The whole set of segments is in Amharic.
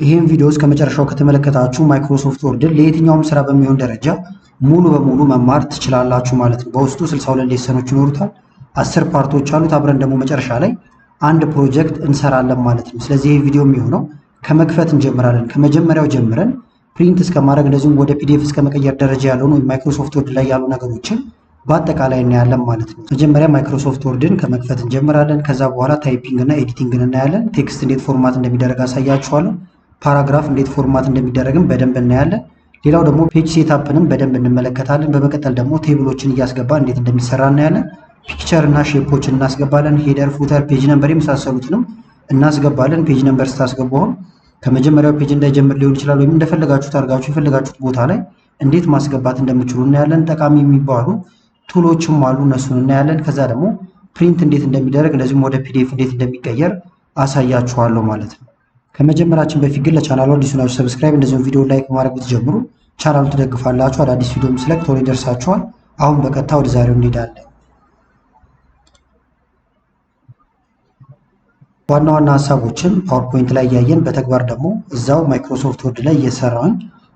ይህን ቪዲዮ እስከ መጨረሻው ከተመለከታችሁ ማይክሮሶፍት ወርድን ለየትኛውም ስራ በሚሆን ደረጃ ሙሉ በሙሉ መማር ትችላላችሁ ማለት ነው። በውስጡ 62 ሌሰኖች ይኖሩታል። 10 ፓርቶች አሉት። አብረን ደግሞ መጨረሻ ላይ አንድ ፕሮጀክት እንሰራለን ማለት ነው። ስለዚህ ይህ ቪዲዮ የሚሆነው ከመክፈት እንጀምራለን። ከመጀመሪያው ጀምረን ፕሪንት እስከማድረግ እንደዚሁም ወደ ፒዲኤፍ እስከ መቀየር ደረጃ ያለውን ወይም ማይክሮሶፍት ወርድ ላይ ያሉ ነገሮችን በአጠቃላይ እናያለን ማለት ነው። መጀመሪያ ማይክሮሶፍት ወርድን ከመክፈት እንጀምራለን። ከዛ በኋላ ታይፒንግ እና ኤዲቲንግን እናያለን። ቴክስት እንዴት ፎርማት እንደሚደረግ አሳያችኋለሁ። ፓራግራፍ እንዴት ፎርማት እንደሚደረግም በደንብ እናያለን። ሌላው ደግሞ ፔጅ ሴትአፕንም በደንብ እንመለከታለን። በመቀጠል ደግሞ ቴብሎችን እያስገባ እንዴት እንደሚሰራ እናያለን። ፒክቸር እና ሼፖችን እናስገባለን። ሄደር፣ ፉተር፣ ፔጅ ነምበር የመሳሰሉትንም እናስገባለን። ፔጅ ነምበር ስታስገቡ አሁን ከመጀመሪያው ፔጅ እንዳይጀምር ሊሆን ይችላል፣ ወይም እንደፈለጋችሁት አድርጋችሁ የፈለጋችሁት ቦታ ላይ እንዴት ማስገባት እንደምችሉ እናያለን። ጠቃሚ የሚባሉ ቱሎችም አሉ፣ እነሱን እናያለን። ከዛ ደግሞ ፕሪንት እንዴት እንደሚደረግ እንደዚሁም ወደ ፒዲኤፍ እንዴት እንደሚቀየር አሳያችኋለሁ ማለት ነው። ከመጀመራችን በፊት ግን ለቻናሉ አዲስ ናችሁ ሰብስክራይብ እንደዚሁም ቪዲዮ ላይክ ማድረግ ብትጀምሩ ቻናሉ ትደግፋላችሁ። አዳዲስ ቪዲዮም ስለቅ ቶሎ ይደርሳችኋል። አሁን በቀጥታ ወደ ዛሬው እንሄዳለን። ዋና ዋና ሀሳቦችን ፓወርፖይንት ላይ እያየን በተግባር ደግሞ እዛው ማይክሮሶፍት ወርድ ላይ እየሰራን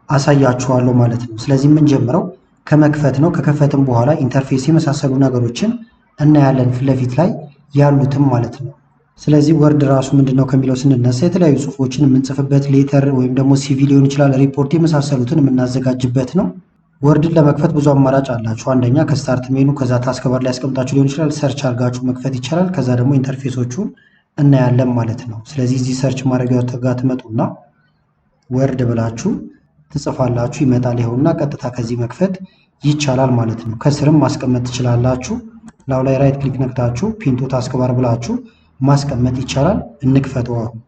አሳያችኋለሁ ማለት ነው። ስለዚህ የምንጀምረው ከመክፈት ነው። ከከፈትም በኋላ ኢንተርፌስ የመሳሰሉ ነገሮችን እናያለን፣ ፊት ለፊት ላይ ያሉትም ማለት ነው። ስለዚህ ወርድ ራሱ ምንድነው ከሚለው ስንነሳ የተለያዩ ጽሁፎችን የምንጽፍበት ሌተር ወይም ደግሞ ሲቪ ሊሆን ይችላል፣ ሪፖርት የመሳሰሉትን የምናዘጋጅበት ነው። ወርድን ለመክፈት ብዙ አማራጭ አላችሁ። አንደኛ ከስታርት ሜኑ ከዛ ታስክ ባር ላይ ያስቀምጣችሁ ሊሆን ይችላል፣ ሰርች አድርጋችሁ መክፈት ይቻላል። ከዛ ደግሞ ኢንተርፌሶቹን እናያለን ማለት ነው። ስለዚህ እዚህ ሰርች ማድረጊያው ጋር ትመጡና ወርድ ብላችሁ ትጽፋላችሁ፣ ይመጣል። ይኸውና ቀጥታ ከዚህ መክፈት ይቻላል ማለት ነው። ከስርም ማስቀመጥ ትችላላችሁ። ላው ላይ ራይት ክሊክ ነክታችሁ ፒንቶ ታስክ ባር ብላችሁ ማስቀመጥ ይቻላል። እንክፈተው። አሁን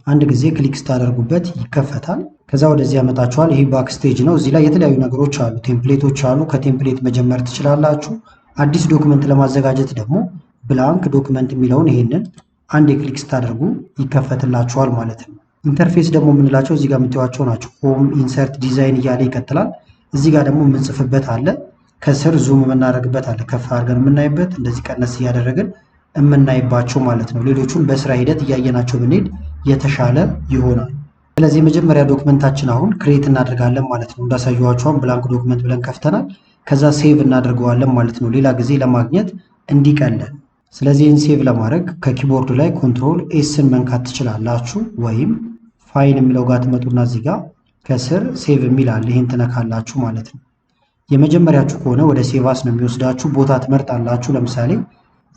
አንድ ጊዜ ክሊክ ስታደርጉበት ይከፈታል። ከዛ ወደዚህ ያመጣችኋል። ይሄ ባክስቴጅ ነው። እዚህ ላይ የተለያዩ ነገሮች አሉ፣ ቴምፕሌቶች አሉ። ከቴምፕሌት መጀመር ትችላላችሁ። አዲስ ዶክመንት ለማዘጋጀት ደግሞ ብላንክ ዶክመንት የሚለውን ይሄንን አንድ የክሊክ ስታደርጉ ይከፈትላችኋል ማለት ነው። ኢንተርፌስ ደግሞ የምንላቸው እዚህ ጋር የምታዩዋቸው ናቸው። ሆም፣ ኢንሰርት፣ ዲዛይን እያለ ይቀጥላል። እዚህ ጋር ደግሞ የምንጽፍበት አለ። ከስር ዙም የምናደርግበት አለ። ከፍ አድርገን የምናይበት፣ እንደዚህ ቀነስ እያደረግን የምናይባቸው ማለት ነው። ሌሎቹን በስራ ሂደት እያየናቸው ብንሄድ የተሻለ ይሆናል። ስለዚህ የመጀመሪያ ዶክመንታችን አሁን ክሬት እናደርጋለን ማለት ነው። እንዳሳየኋቸውን ብላንክ ዶክመንት ብለን ከፍተናል። ከዛ ሴቭ እናደርገዋለን ማለት ነው፣ ሌላ ጊዜ ለማግኘት እንዲቀለን። ስለዚህ ይህን ሴቭ ለማድረግ ከኪቦርዱ ላይ ኮንትሮል ኤስን መንካት ትችላላችሁ፣ ወይም ፋይል የሚለው ጋር ትመጡና እዚህ ጋር ከስር ሴቭ የሚል አለ። ይህን ትነካላችሁ ማለት ነው። የመጀመሪያችሁ ከሆነ ወደ ሴቫስ ነው የሚወስዳችሁ። ቦታ ትመርጣላችሁ። ለምሳሌ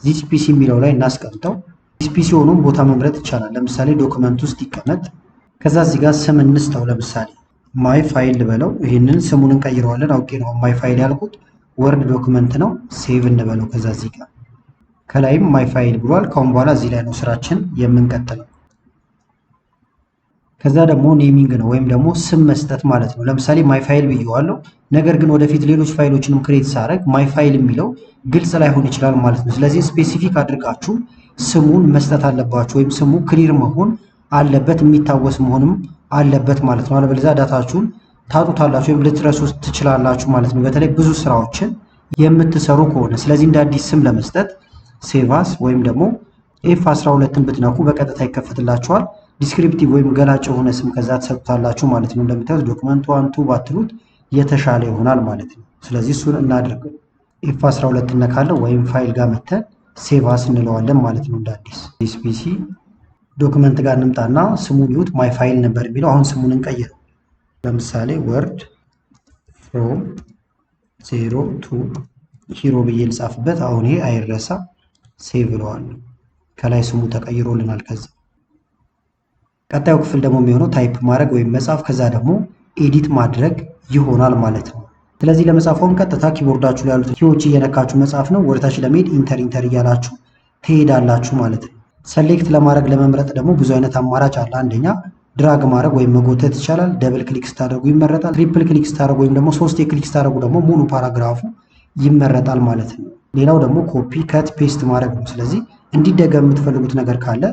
ዚስ ፒሲ የሚለው ላይ እናስቀምጠው። ዚስ ፒሲ ሆኖም ቦታ መምረጥ ይቻላል። ለምሳሌ ዶክመንት ውስጥ ይቀመጥ። ከዛ እዚህ ጋር ስም እንስተው። ለምሳሌ ማይ ፋይል ልበለው። ይህንን ስሙን እንቀይረዋለን። አውቄ ነው ማይ ፋይል ያልኩት፣ ወርድ ዶክመንት ነው። ሴቭ እንበለው። ከዛ እዚህ ጋር ከላይም ማይ ፋይል ብሏል። ካሁን በኋላ እዚህ ላይ ነው ስራችን የምንቀጥለው። ከዛ ደግሞ ኔሚንግ ነው ወይም ደግሞ ስም መስጠት ማለት ነው። ለምሳሌ ማይ ፋይል ብየዋለሁ። ነገር ግን ወደፊት ሌሎች ፋይሎችንም ክሬት ሳደርግ ማይ ፋይል የሚለው ግልጽ ላይሆን ይችላል ማለት ነው። ስለዚህ ስፔሲፊክ አድርጋችሁ ስሙን መስጠት አለባችሁ፣ ወይም ስሙ ክሊር መሆን አለበት፣ የሚታወስ መሆንም አለበት ማለት ነው። አለበለዚያ ዳታችሁን ታጡታላችሁ ወይም ልትረሱ ትችላላችሁ ማለት ነው፣ በተለይ ብዙ ስራዎችን የምትሰሩ ከሆነ። ስለዚህ እንደ አዲስ ስም ለመስጠት ሴቫስ ወይም ደግሞ F12ን ብትነኩ በቀጥታ ይከፈትላችኋል። ዲስክሪፕቲቭ ወይም ገላጭ የሆነ ስም ከዛ ትሰጡታላችሁ ማለት ነው። እንደምታዩት ዶክመንት 1 2 ባትሉት የተሻለ ይሆናል ማለት ነው። ስለዚህ እሱን እናድርግ። F12 እነካለን ወይም ፋይል ጋር መተን ሴቫስ እንለዋለን ማለት ነው። እንደ አዲስ ዲስፒሲ ዶክመንት ጋር እንምጣና ስሙን ይዩት። ማይ ፋይል ነበር የሚለው፣ አሁን ስሙን እንቀይረው። ለምሳሌ ወርድ ፍሮም 0 to ሂሮ ብዬ ልጻፍበት። አሁን ይሄ አይረሳ። ሴቭ ብለዋለሁ። ከላይ ስሙ ተቀይሮልናል። ከዛ ቀጣዩ ክፍል ደግሞ የሚሆነው ታይፕ ማድረግ ወይም መጻፍ፣ ከዛ ደግሞ ኤዲት ማድረግ ይሆናል ማለት ነው። ስለዚህ ለመጻፈውም ቀጥታ ኪቦርዳችሁ ላይ ያሉት ኪዎች እየነካችሁ መጻፍ ነው። ወደታች ለመሄድ ኢንተር ኢንተር እያላችሁ ትሄዳላችሁ ማለት ነው። ሰሌክት ለማድረግ ለመምረጥ ደግሞ ብዙ አይነት አማራጭ አለ። አንደኛ ድራግ ማድረግ ወይም መጎተት ይቻላል። ደብል ክሊክ ስታደርጉ ይመረጣል። ትሪፕል ክሊክ ስታደርጉ ወይም ደግሞ 3 ክሊክ ስታደርጉ ደግሞ ሙሉ ፓራግራፉ ይመረጣል ማለት ነው። ሌላው ደግሞ ኮፒ ከት ፔስት ማድረግ ነው። ስለዚህ እንዲደገም የምትፈልጉት ነገር ካለ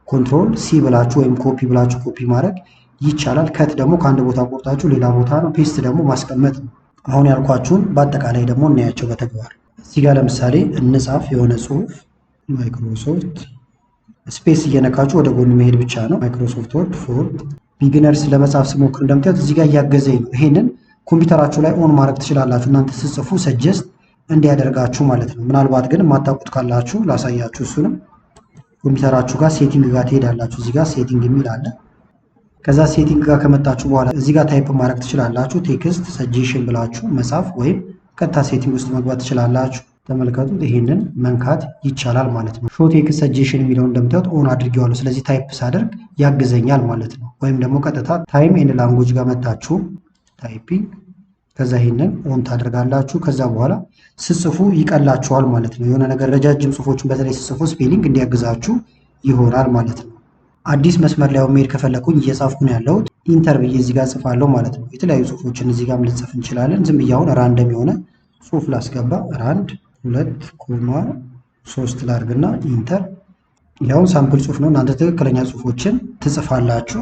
ኮንትሮል ሲ ብላችሁ ወይም ኮፒ ብላችሁ ኮፒ ማድረግ ይቻላል። ከት ደግሞ ከአንድ ቦታ ቆርጣችሁ ሌላ ቦታ ነው። ፔስት ደግሞ ማስቀመጥ ነው። አሁን ያልኳችሁን በአጠቃላይ ደግሞ እናያቸው በተግባር። እዚህ ጋር ለምሳሌ እንጻፍ የሆነ ጽሁፍ ማይክሮሶፍት ስፔስ እየነካችሁ ወደ ጎን መሄድ ብቻ ነው። ማይክሮሶፍት ወርድ ፎር ቢግነርስ ለመጻፍ ስሞክር እንደምታዩት እዚህ ጋር እያገዘኝ ነው። ይሄንን ኮምፒውተራችሁ ላይ ኦን ማድረግ ትችላላችሁ እናንተ ስትጽፉ ሰጀስት እንዲያደርጋችሁ ማለት ነው። ምናልባት ግን የማታውቁት ካላችሁ ላሳያችሁ። እሱንም ኮምፒውተራችሁ ጋር ሴቲንግ ጋር ትሄዳላችሁ። እዚህ ጋር ሴቲንግ የሚል አለ። ከዛ ሴቲንግ ጋር ከመጣችሁ በኋላ እዚህ ጋር ታይፕ ማድረግ ትችላላችሁ። ቴክስት ሰጀሽን ብላችሁ መጻፍ ወይም ቀጥታ ሴቲንግ ውስጥ መግባት ትችላላችሁ። ተመልከቱት፣ ይሄንን መንካት ይቻላል ማለት ነው። ሾ ቴክስት ሰጀሽን የሚለውን እንደምታዩት ኦን አድርጌዋለሁ። ስለዚህ ታይፕ ሳደርግ ያግዘኛል ማለት ነው። ወይም ደግሞ ቀጥታ ታይም ኤንድ ላንጉጅ ጋር መጣችሁ ታይፒንግ፣ ከዛ ይሄንን ኦን ታደርጋላችሁ። ከዛ በኋላ ስጽፉ ይቀላችኋል ማለት ነው። የሆነ ነገር ረጃጅም ጽሁፎችን በተለይ ስጽፉ ስፔሊንግ እንዲያግዛችሁ ይሆናል ማለት ነው። አዲስ መስመር ላይ መሄድ ከፈለኩኝ እየጻፍኩ ነው ያለሁት። ኢንተር ብዬ እዚህ ጋር ጽፋለሁ ማለት ነው። የተለያዩ ጽሁፎችን እዚህ ጋር ልጽፍ እንችላለን። ዝም ብዬ አሁን ራንደም የሆነ ጽሁፍ ላስገባ። ራንድ 2,3 ላድርግና ኢንተር። ያው ሳምፕል ጽሁፍ ነው። እናንተ ትክክለኛ ጽሁፎችን ትጽፋላችሁ።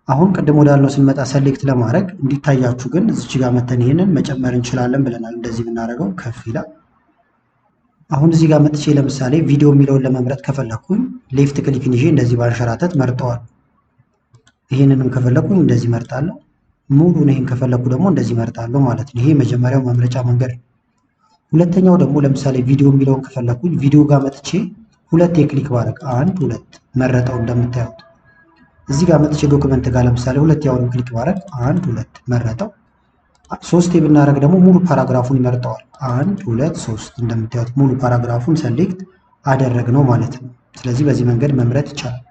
አሁን ቅድም ወዳልነው ስንመጣ ሰሌክት ለማድረግ እንዲታያችሁ ግን እዚች ጋር መተን ይሄንን መጨመር እንችላለን ብለናል። እንደዚህ ብናደርገው ከፍ ይላል። አሁን እዚህ ጋር መጥቼ ለምሳሌ ቪዲዮ የሚለውን ለመምረጥ ከፈለኩኝ ሌፍት ክሊክን ይዤ እንደዚህ ባንሸራተት መርጠዋል። ይሄንንም ከፈለኩኝ እንደዚህ መርጣለሁ። ሙሉን ይሄን ከፈለኩ ደግሞ እንደዚህ መርጣለሁ ማለት ነው። ይሄ መጀመሪያው መምረጫ መንገድ ነው። ሁለተኛው ደግሞ ለምሳሌ ቪዲዮ የሚለውን ከፈለኩኝ ቪዲዮ ጋር መጥቼ ሁለት የክሊክ ባረግ 1 2 መረጠው። እንደምታዩት እዚህ ጋር መጥቼ ዶክመንት ጋር ለምሳሌ ሁለት ያውንም ክሊክ ባረግ 1 2 መረጠው። 3 ብናደርግ ደግሞ ሙሉ ፓራግራፉን ይመርጠዋል። 1 2 3 እንደምታዩት ሙሉ ፓራግራፉን ሰሌክት አደረግነው ማለት ነው። ስለዚህ በዚህ መንገድ መምረጥ ይቻላል።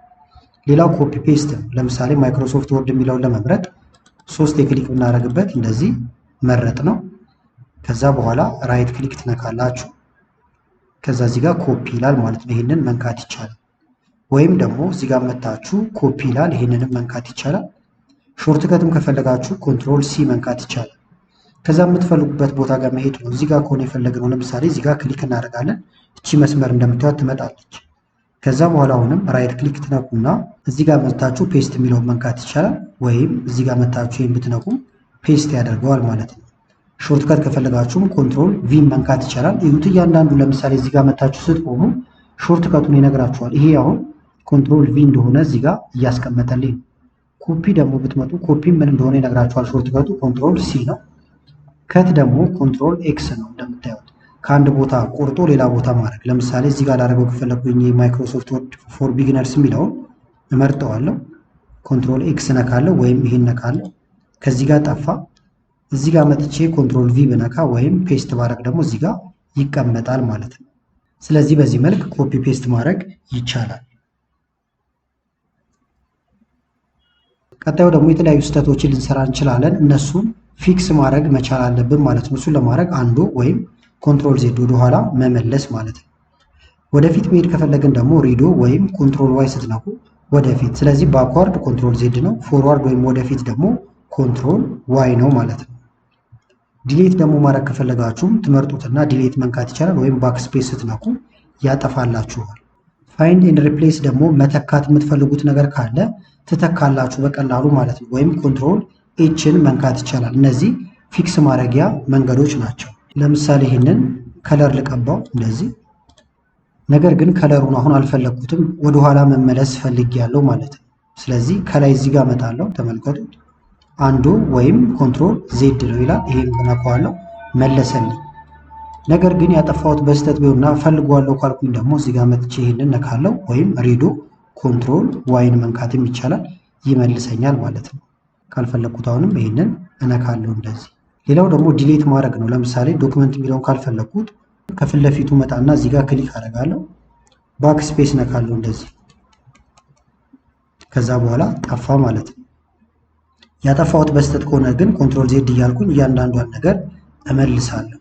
ሌላው ኮፒ ፔስት ነው። ለምሳሌ ማይክሮሶፍት ወርድ የሚለውን ለመምረጥ 3 የክሊክ ብናደርግበት እንደዚህ መረጥ ነው። ከዛ በኋላ ራይት ክሊክ ትነካላችሁ። ከዛ እዚህ ጋር ኮፒ ይላል ማለት ነው። ይሄንን መንካት ይቻላል። ወይም ደግሞ እዚህ ጋር መታችሁ ኮፒ ይላል፣ ይሄንንም መንካት ይቻላል። ሾርትከትም ከፈለጋችሁ ኮንትሮል ሲ መንካት ይቻላል። ከዛ የምትፈልጉበት ቦታ ጋር መሄድ ነው። እዚህ ጋር ከሆነ የፈለግነው ለምሳሌ እዚህ ጋር ክሊክ እናደርጋለን። እቺ መስመር እንደምታዩት ትመጣለች። ከዛ በኋላ አሁንም ራይት ክሊክ ትነኩና እዚህ ጋር መታችሁ ፔስት የሚለውን መንካት ይቻላል። ወይም እዚህ ጋር መታችሁ ይሄን ብትነኩ ፔስት ያደርገዋል ማለት ነው። ሾርትከት ከፈለጋችሁም ኮንትሮል ቪ መንካት ይቻላል። ይሁት እያንዳንዱ ለምሳሌ እዚህ ጋር መታችሁ ስትቆሙ ሾርትከቱን ይነግራችኋል። ይሄ አሁን ኮንትሮል ቪ እንደሆነ እዚህ ጋር እያስቀመጠልኝ ነው። ኮፒ ደግሞ ብትመጡ ኮፒ ምን እንደሆነ ይነግራችኋል። ሾርትከቱ ኮንትሮል ሲ ነው። ከት ደግሞ ኮንትሮል ኤክስ ነው። እንደምታዩት ከአንድ ቦታ ቆርጦ ሌላ ቦታ ማድረግ። ለምሳሌ እዚህ ጋር ላደርገው ከፈለኩኝ ማይክሮሶፍት ወርድ ፎር ቢግነርስ የሚለውን እመርጠዋለሁ። ኮንትሮል ኤክስ ነካለሁ ወይም ይሄን ነካለሁ። ከዚህ ጋር ጠፋ። እዚህ ጋር መጥቼ ኮንትሮል ቪ ብነካ ወይም ፔስት ባረግ ደግሞ እዚህ ጋር ይቀመጣል ማለት ነው። ስለዚህ በዚህ መልክ ኮፒ ፔስት ማድረግ ይቻላል። ቀጣዩ ደግሞ የተለያዩ ስህተቶችን ልንሰራ እንችላለን። እነሱን ፊክስ ማድረግ መቻል አለብን ማለት ነው። እሱን ለማድረግ አንዱ ወይም ኮንትሮል ዜድ ወደኋላ መመለስ ማለት ነው። ወደፊት መሄድ ከፈለግን ደግሞ ሪዶ ወይም ኮንትሮል ዋይ ስትነኩ ወደፊት። ስለዚህ ባክዋርድ ኮንትሮል ዜድ ነው። ፎርዋርድ ወይም ወደፊት ደግሞ ኮንትሮል ዋይ ነው ማለት ነው። ዲሌት ደግሞ ማድረግ ከፈለጋችሁም ትመርጡትና ዲሌት መንካት ይቻላል። ወይም ባክስፔስ ስትነኩ ያጠፋላችኋል። ፋይንድ ኤንድ ሪፕሌስ ደግሞ መተካት የምትፈልጉት ነገር ካለ ትተካላችሁ በቀላሉ ማለት ነው። ወይም ኮንትሮል ኤችን መንካት ይቻላል። እነዚህ ፊክስ ማድረጊያ መንገዶች ናቸው። ለምሳሌ ይህንን ከለር ልቀባው እንደዚህ። ነገር ግን ከለሩን አሁን አልፈለግኩትም፣ ወደኋላ መመለስ ፈልጌያለሁ ማለት ነው። ስለዚህ ከላይ እዚህ ጋር እመጣለሁ። ተመልከቱት። አንዱ ወይም ኮንትሮል ዜድ ነው ይላል። ይሄን ብነካዋለሁ መለሰልኝ። ነገር ግን ያጠፋሁት በስተት ቢሆንና ፈልጓለሁ ካልኩኝ ደግሞ እዚህ ጋር መጥቼ ይሄንን ነካለሁ። ወይም ሪዶ ኮንትሮል ዋይን መንካትም ይቻላል፣ ይመልሰኛል ማለት ነው። ካልፈለግኩት አሁንም ይሄንን እነካለሁ እንደዚህ። ሌላው ደግሞ ዲሌት ማድረግ ነው። ለምሳሌ ዶክመንት የሚለውን ካልፈለግኩት ከፊት ለፊቱ መጣና እዚህ ጋር ክሊክ አደርጋለሁ። ባክ ስፔስ ነካለሁ እንደዚህ። ከዛ በኋላ ጠፋ ማለት ነው። ያጠፋሁት በስተት ከሆነ ግን ኮንትሮል ዜድ እያልኩኝ እያንዳንዷን ነገር እመልሳለሁ።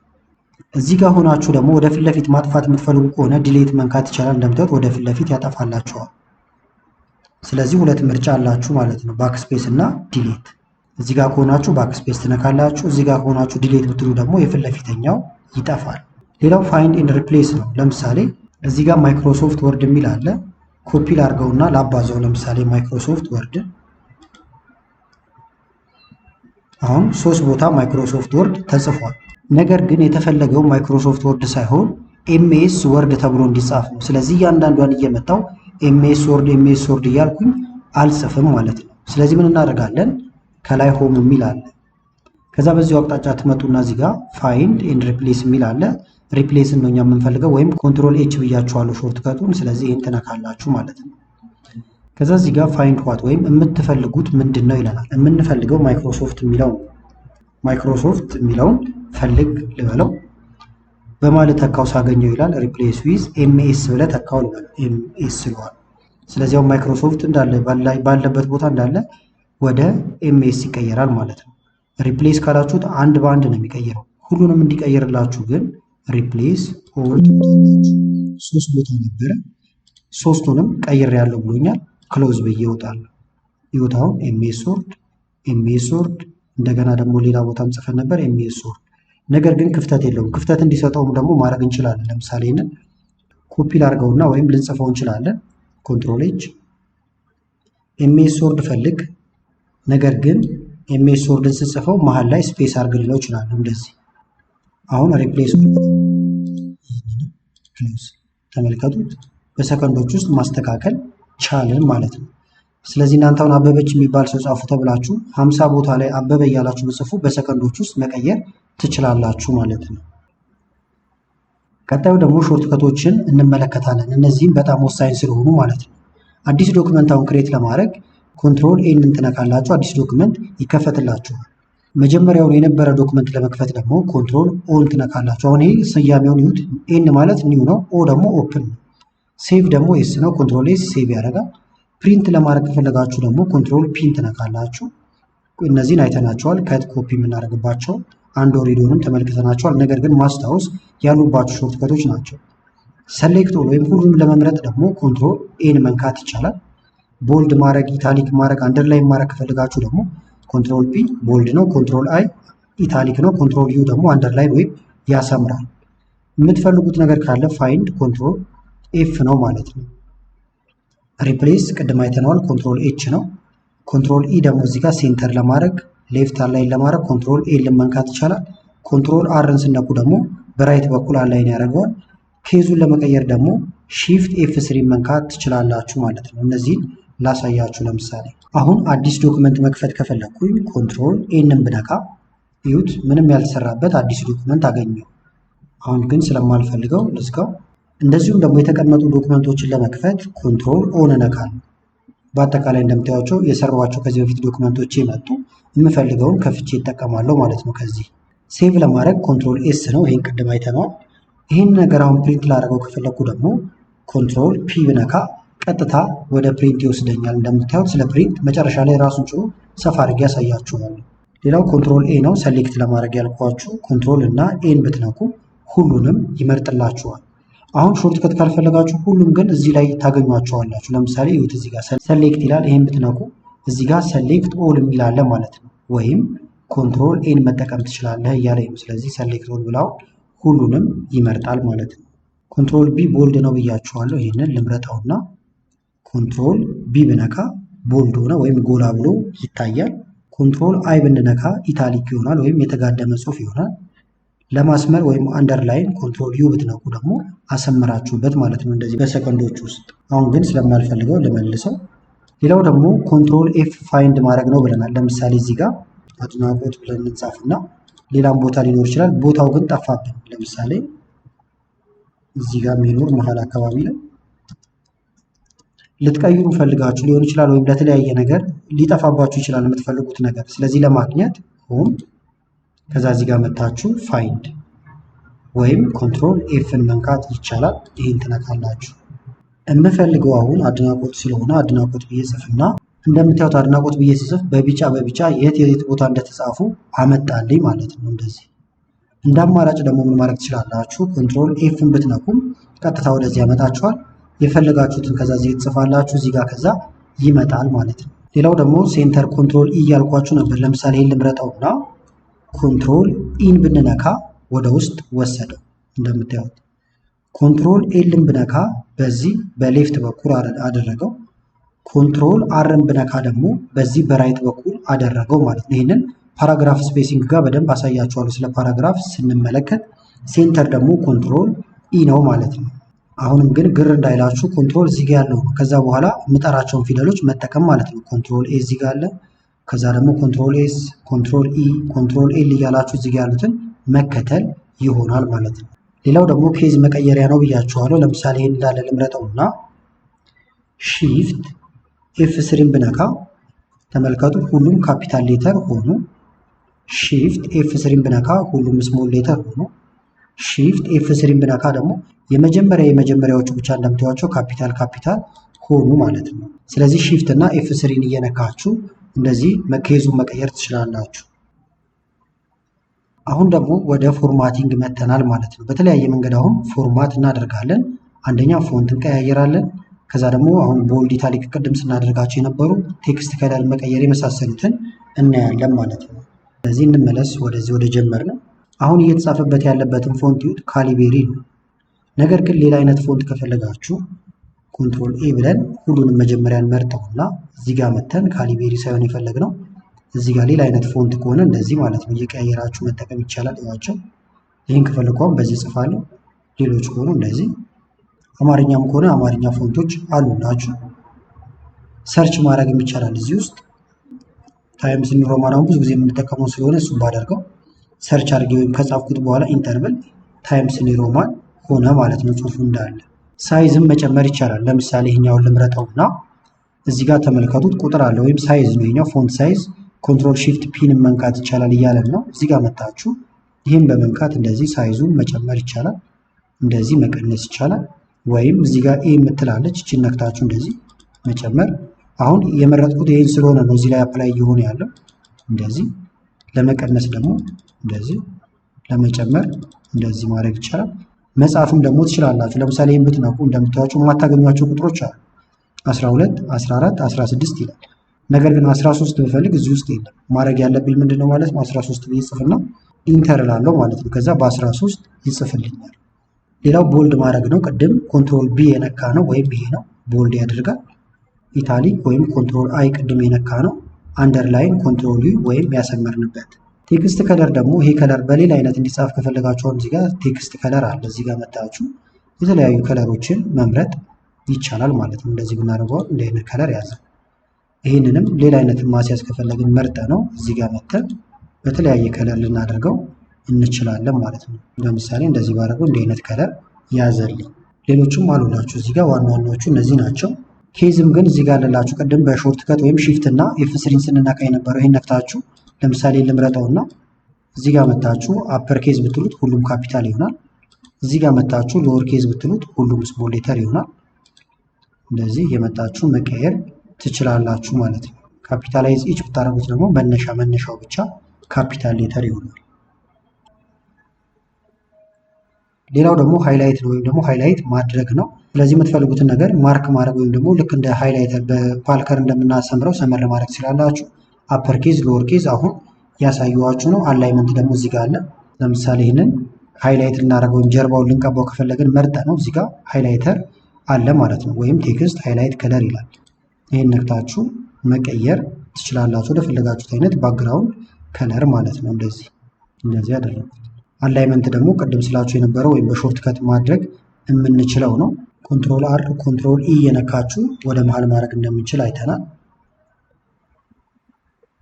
እዚህ ጋር ሆናችሁ ደግሞ ወደ ፊት ለፊት ማጥፋት የምትፈልጉ ከሆነ ዲሌት መንካት ይቻላል። እንደምታዩት ወደ ፊት ለፊት ያጠፋላችኋል። ስለዚህ ሁለት ምርጫ አላችሁ ማለት ነው፣ ባክስፔስ እና ዲሌት። እዚህ ጋር ከሆናችሁ ባክስፔስ ትነካላችሁ። እዚህ ጋር ከሆናችሁ ዲሌት ብትሉ ደግሞ የፊት ለፊተኛው ይጠፋል። ሌላው ፋይንድ ኤንድ ሪፕሌስ ነው። ለምሳሌ እዚህ ጋር ማይክሮሶፍት ወርድ የሚል አለ። ኮፒ ላድርገውና ላባዛው። ለምሳሌ ማይክሮሶፍት ወርድ አሁን 3 ቦታ ማይክሮሶፍት ወርድ ተጽፏል። ነገር ግን የተፈለገው ማይክሮሶፍት ወርድ ሳይሆን ኤምኤስ ወርድ ተብሎ እንዲጻፍ ነው። ስለዚህ እያንዳንዷን እየመጣው ኤምኤስ ወርድ እያልኩኝ አልጽፍም ማለት ነው። ስለዚህ ምን እናደርጋለን? ከላይ ሆም የሚል አለ። ከዛ በዚሁ አቅጣጫ ትመጡና እዚህ ጋር ፋይንድ ኤንድ ሪፕሌስ የሚል አለ። ሪፕሌስ ነው እኛ የምንፈልገው ወይም ኮንትሮል ኤች ብያችኋለሁ ሾርት ከቱን። ስለዚህ ይህን ትነካላችሁ ማለት ነው። ከዛ እዚህ ጋር ፋይንድ ዋት ወይም የምትፈልጉት ምንድን ነው ይለናል። የምንፈልገው ማይክሮሶፍት የሚለው ማይክሮሶፍት የሚለውን ፈልግ ልበለው በማለት ተካው ሳገኘው ይላል። ሪፕሌስ ዊዝ ኤምኤስ ብለ ተካው ልበለው ኤምኤስ ይለዋል። ስለዚህ ያው ማይክሮሶፍት እንዳለ ባለበት ቦታ እንዳለ ወደ ኤምኤስ ይቀየራል ማለት ነው። ሪፕሌስ ካላችሁት አንድ በአንድ ነው የሚቀይረው። ሁሉንም እንዲቀይርላችሁ ግን ሪፕሌስ ኦል ሶስት ቦታ ነበረ፣ ሶስቱንም ቀይር ያለው ብሎኛል። ክሎዝ ብዬ እወጣለሁ። ይወጣው ኤምኤስ ወርድ እንደገና ደግሞ ሌላ ቦታም ጽፈን ነበር ኤምኤስ ወርድ። ነገር ግን ክፍተት የለውም። ክፍተት እንዲሰጠውም ደግሞ ማድረግ እንችላለን። ለምሳሌ ይሄንን ኮፒ ላድርገውና ወይም ልንጽፈው እንችላለን። ኮንትሮል ኤች ኤምኤስ ወርድ ፈልግ። ነገር ግን ኤምኤስ ወርድን ስጽፈው መሀል ላይ ስፔስ አድርግ ልለው እችላለሁ እንደዚህ። አሁን ሪፕሌስ ክሎዝ ተመልከቱት። በሰከንዶች ውስጥ ማስተካከል ቻልን ማለት ነው። ስለዚህ እናንተ አሁን አበበች የሚባል ሰው ጻፉ ተብላችሁ 50 ቦታ ላይ አበበ እያላችሁ ብጽፉ በሰከንዶች ውስጥ መቀየር ትችላላችሁ ማለት ነው። ቀጣዩ ደግሞ ሾርት ከቶችን እንመለከታለን። እነዚህም በጣም ወሳኝ ስለሆኑ ማለት ነው። አዲስ ዶክመንት አሁን ክሬት ለማድረግ ኮንትሮል ኤን ትነካላችሁ። አዲስ ዶክመንት ይከፈትላችኋል። መጀመሪያውን የነበረ ዶክመንት ለመክፈት ደግሞ ኮንትሮል ኦን ትነካላችሁ። አሁን ይሄ ስያሜውን ይሁት። ኤን ማለት ኒው ነው፣ ኦ ደግሞ ኦፕን ነው፣ ሴቭ ደግሞ ኤስ ነው። ኮንትሮል ኤስ ሴቭ ያደርጋል። ፕሪንት ለማድረግ ከፈለጋችሁ ደግሞ ኮንትሮል ፒን ትነካላችሁ። እነዚህን አይተናቸዋል። ከት ኮፒ የምናደርግባቸው አንድሮይድንም ተመልክተናቸዋል። ነገር ግን ማስታወስ ያሉባችሁ ሾርት ከቶች ናቸው። ሰሌክት ኦል ወይም ሁሉንም ለመምረጥ ደግሞ ኮንትሮል ኤን መንካት ይቻላል። ቦልድ ማድረግ፣ ኢታሊክ ማድረግ፣ አንደርላይን ማድረግ ከፈለጋችሁ ደግሞ ኮንትሮል ፒ ቦልድ ነው፣ ኮንትሮል አይ ኢታሊክ ነው፣ ኮንትሮል ዩ ደግሞ አንደርላይን ወይም ያሰምራል። የምትፈልጉት ነገር ካለ ፋይንድ ኮንትሮል ኤፍ ነው ማለት ነው። ሪፕሌስ ቅድም አይተነዋል፣ ኮንትሮል ኤች ነው። ኮንትሮል ኢ ደግሞ እዚህ ጋር ሴንተር ለማድረግ ሌፍት አላይን ለማድረግ ኮንትሮል ኤ መንካት ይቻላል። ኮንትሮል አርን ስነኩ ደግሞ በራይት በኩል አላይን ያደርገዋል። ኬዙን ለመቀየር ደግሞ ሺፍት ኤፍ ስሪ መንካት ትችላላችሁ ማለት ነው። እነዚህን ላሳያችሁ። ለምሳሌ አሁን አዲስ ዶክመንት መክፈት ከፈለኩኝ ኮንትሮል ኤንን ብነካ ይዩት፣ ምንም ያልተሰራበት አዲስ ዶክመንት አገኘው። አሁን ግን ስለማልፈልገው ልዝጋው። እንደዚሁም ደግሞ የተቀመጡ ዶክመንቶችን ለመክፈት ኮንትሮል ኦን እነካለሁ። በአጠቃላይ እንደምታዩቸው የሰሯቸው ከዚህ በፊት ዶክመንቶች መጡ። የምፈልገውን ከፍቼ ይጠቀማለሁ ማለት ነው። ከዚህ ሴቭ ለማድረግ ኮንትሮል ኤስ ነው። ይህን ቅድም አይተነዋል። ይህን ነገር አሁን ፕሪንት ላደርገው ከፈለኩ ደግሞ ኮንትሮል ፒ ብነካ ቀጥታ ወደ ፕሪንት ይወስደኛል። እንደምታዩት ስለ ፕሪንት መጨረሻ ላይ ራሱን ችሎ ሰፋ አድርጌ ያሳያችኋል። ሌላው ኮንትሮል ኤ ነው። ሰሌክት ለማድረግ ያልኳችሁ ኮንትሮል እና ኤን ብትነኩ ሁሉንም ይመርጥላችኋል። አሁን ሾርትከት ካልፈለጋችሁ ሁሉም ግን እዚህ ላይ ታገኟቸዋላችሁ። ለምሳሌ ይሁት እዚህ ጋር ሰሌክት ይላል። ይሄን ብትነኩ እዚህ ጋር ሰሌክት ኦል የሚል አለ ማለት ነው። ወይም ኮንትሮል ኤን መጠቀም ትችላለህ እያለ ነው። ስለዚህ ሰሌክት ኦል ብላው ሁሉንም ይመርጣል ማለት ነው። ኮንትሮል ቢ ቦልድ ነው ብያችኋለሁ። ይህንን ልምረጠውና ኮንትሮል ቢ ብነካ ቦልድ ሆነ ወይም ጎላ ብሎ ይታያል። ኮንትሮል አይ ብንነካ ኢታሊክ ይሆናል ወይም የተጋደመ ጽሑፍ ይሆናል። ለማስመር ወይም አንደርላይን ኮንትሮል ዩ ብትነኩ ደግሞ አሰመራችሁበት ማለት ነው፣ እንደዚህ በሰከንዶች ውስጥ። አሁን ግን ስለማልፈልገው ልመልሰው። ሌላው ደግሞ ኮንትሮል ኤፍ ፋይንድ ማድረግ ነው ብለናል። ለምሳሌ እዚህ ጋር አድናቆት ብለን እንጻፍና ሌላም ቦታ ሊኖር ይችላል። ቦታው ግን ጠፋብን። ለምሳሌ እዚህ ጋር የሚኖር መሀል አካባቢ ነው። ልትቀይሩ ፈልጋችሁ ሊሆን ይችላል፣ ወይም ለተለያየ ነገር ሊጠፋባችሁ ይችላል የምትፈልጉት ነገር። ስለዚህ ለማግኘት ሆም ከዛ እዚህ ጋር መታችሁ ፋይንድ ወይም ኮንትሮል ኤፍን መንካት ይቻላል። ይህን ትነካላችሁ። የምፈልገው አሁን አድናቆት ስለሆነ አድናቆት ብዬ ጽፍና እንደምታዩት አድናቆት ብዬ ስጽፍ በቢጫ የት ቦታ እንደተጻፉ አመጣልኝ ማለት ነው። እንደዚህ እንደ አማራጭ ደግሞ ምን ማድረግ ትችላላችሁ? ኮንትሮል ኤፍን ብትነኩም ቀጥታ ወደዚህ ያመጣችኋል። የፈለጋችሁትን ከዛ እዚህ ትጽፋላችሁ፣ እዚህ ጋር ከዛ ይመጣል ማለት ነው። ሌላው ደግሞ ሴንተር ኮንትሮል ኢ እያልኳችሁ ነበር። ለምሳሌ ይህን ልምረጠውና ኮንትሮል ኢን ብንነካ ወደ ውስጥ ወሰደው። እንደምታዩት ኮንትሮል ኤልን ብነካ በዚህ በሌፍት በኩል አደረገው። ኮንትሮል አርን ብነካ ደግሞ በዚህ በራይት በኩል አደረገው ማለት ነው። ይህንን ፓራግራፍ ስፔሲንግ ጋር በደንብ አሳያችኋለሁ ስለ ፓራግራፍ ስንመለከት። ሴንተር ደግሞ ኮንትሮል ኢ ነው ማለት ነው። አሁንም ግን ግር እንዳይላችሁ ኮንትሮል እዚህ ጋር ያለው ነው። ከዛ በኋላ የምጠራቸውን ፊደሎች መጠቀም ማለት ነው። ኮንትሮል ኤ እዚህ ጋር አለ። ከዛ ደግሞ ኮንትሮል ኤስ፣ ኮንትሮል ኢ፣ ኮንትሮል ኤል እያላችሁ እዚህ ጋር ያሉትን መከተል ይሆናል ማለት ነው። ሌላው ደግሞ ኬዝ መቀየሪያ ነው ብያችኋለሁ። ለምሳሌ ይሄን እንዳለ ልምረጠውና ሺፍት ኤፍ3 ብነካ ተመልከቱ፣ ሁሉም ካፒታል ሌተር ሆኑ። ሺፍት ኤፍ3 ብነካ ሁሉም ስሞል ሌተር ሆኑ። ሺፍት ኤፍ3 ብነካ ደግሞ የመጀመሪያዎቹ ብቻ እንደምታዩቸው ካፒታል ሆኑ ማለት ነው። ስለዚህ ሺፍት እና ኤፍ3 እየነካችሁ እንደዚህ ኬዙን መቀየር ትችላላችሁ። አሁን ደግሞ ወደ ፎርማቲንግ መተናል ማለት ነው። በተለያየ መንገድ አሁን ፎርማት እናደርጋለን። አንደኛ ፎንት እንቀያየራለን። ከዛ ደግሞ አሁን ቦልድ፣ ኢታሊክ ቅድም ስናደርጋቸው የነበሩ ቴክስት ከለር መቀየር የመሳሰሉትን እናያለን ማለት ነው። ስለዚህ እንመለስ ወደዚህ ወደ ጀመር ነው። አሁን እየተጻፈበት ያለበትን ፎንት ይዩት፣ ካሊቤሪ ነው። ነገር ግን ሌላ አይነት ፎንት ከፈለጋችሁ ኮንትሮል ኤ ብለን ሁሉንም መጀመሪያ እንመርጠውና እዚህ ጋር መተን ካሊቤሪ ሳይሆን የፈለግነው እዚህ ጋር ሌላ አይነት ፎንት ከሆነ እንደዚህ ማለት ነው እየቀያየራችሁ መጠቀም ይቻላል። ያቸው ይህን ከፈለግኳም በዚህ ጽፋለሁ። ሌሎች ከሆኑ እንደዚህ፣ አማርኛም ከሆነ አማርኛ ፎንቶች አሉላችሁ። ሰርች ማድረግ ይቻላል። እዚህ ውስጥ ታይምስ ኒው ሮማን አሁን ብዙ ጊዜ የምንጠቀመው ስለሆነ እሱም ባደርገው ሰርች አድርጌ ወይም ከጻፍኩት በኋላ ኢንተርብል ታይምስ ኒው ሮማን ሆነ ማለት ነው ጽሁፉ እንዳለ። ሳይዝም መጨመር ይቻላል። ለምሳሌ ይሄኛውን ልምረጠውና እዚህ ጋር ተመልከቱት፣ ቁጥር አለ ወይም ሳይዝ ነው ይሄኛው። ፎንት ሳይዝ ኮንትሮል ሺፍት ፒን መንካት ይቻላል እያለን ነው። እዚህ ጋር መታችሁ ይህም በመንካት እንደዚህ ሳይዙን መጨመር ይቻላል፣ እንደዚህ መቀነስ ይቻላል። ወይም እዚህ ጋር ኤ የምትላለች እቺን ነክታችሁ እንደዚህ መጨመር። አሁን የመረጥኩት ይሄን ስለሆነ ነው እዚህ ላይ አፕላይ እየሆነ ያለው። እንደዚህ ለመቀነስ ደግሞ እንደዚህ፣ ለመጨመር እንደዚህ ማድረግ ይቻላል። መጻፍም ደግሞ ትችላላችሁ። ለምሳሌ ይህን ብትነኩ እንደምታዩቸው የማታገኟቸው ቁጥሮች አሉ። 12፣ 14፣ 16 ይላል። ነገር ግን 13 ብፈልግ እዚህ ውስጥ የለም። ማድረግ ያለብኝ ምንድነው ማለት ነው 13 ብዬ ጽፍና ኢንተር ላለው ማለት ነው። ከዛ በ13 ይጽፍልኛል። ሌላው ቦልድ ማድረግ ነው። ቅድም ኮንትሮል ቢ የነካ ነው ወይም ይሄ ነው ቦልድ ያደርጋል። ኢታሊክ ወይም ኮንትሮል አይ ቅድም የነካ ነው አንደርላይን፣ ኮንትሮል ዩ ወይም ያሰመርንበት። ቴክስት ከለር ደግሞ ይሄ ከለር በሌላ አይነት እንዲጻፍ ከፈለጋችሁ እዚህ ጋር ቴክስት ከለር አለ። እዚህ ጋር መታችሁ የተለያዩ ከለሮችን መምረጥ ይቻላል ማለት ነው። እንደዚህ ብናደርገው እንደ አይነት ከለር ያዘ። ይህንንም ሌላ አይነት ማስያዝ ከፈለግን መርጠ ነው እዚህ ጋር መተን በተለያየ ከለር ልናደርገው እንችላለን ማለት ነው። ለምሳሌ እንደዚህ ባደርገው እንደ አይነት ከለር ያዘልኝ። ሌሎችም አሉላችሁ እዚህ ጋር ዋና ዋናዎቹ እነዚህ ናቸው። ኬዝም ግን እዚህ ጋር አለላችሁ። ቅድም በሾርት ከት ወይም ሺፍት እና ኤፍ3 ስንነካ የነበረው ይሄን ነክታችሁ ለምሳሌ ልምረጠውና እዚህ ጋር መታችሁ አፐር ኬዝ ብትሉት ሁሉም ካፒታል ይሆናል። እዚህ ጋር መታችሁ ሎወር ኬዝ ብትሉት ሁሉም ስሞል ሌተር ይሆናል። እንደዚህ የመጣችሁ መቀየር ትችላላችሁ ማለት ነው። ካፒታላይዝ ኢች ብታደርጉት ደግሞ መነሻው ብቻ ካፒታል ሌተር ይሆናል። ሌላው ደግሞ ሃይላይት ነው ወይም ደግሞ ሃይላይት ማድረግ ነው። ስለዚህ የምትፈልጉትን ነገር ማርክ ማድረግ ወይም ደግሞ ልክ እንደ ሃይላይተር በፓልከር እንደምናሰምረው ሰመር ለማድረግ ስላላችሁ አፐር ኬዝ ሎወር ኬዝ አሁን ያሳየዋችሁ ነው። አላይመንት ደግሞ እዚህ ጋር አለ። ለምሳሌ ይህንን ሃይላይት ልናደርገው ወይም ጀርባውን ልንቀባው ከፈለግን መርጠ ነው እዚህ ጋር ሃይላይተር አለ ማለት ነው። ወይም ቴክስት ሃይላይት ከለር ይላል። ይህን ነክታችሁ መቀየር ትችላላችሁ ወደፈለጋችሁት አይነት ባክግራውንድ ከለር ማለት ነው። እንደዚህ ያደረጉት። አላይመንት ደግሞ ቅድም ስላችሁ የነበረው ወይም በሾርት ከት ማድረግ የምንችለው ነው። ኮንትሮል አር ኮንትሮል ኢ የነካችሁ ወደ መሃል ማድረግ እንደምንችል አይተናል።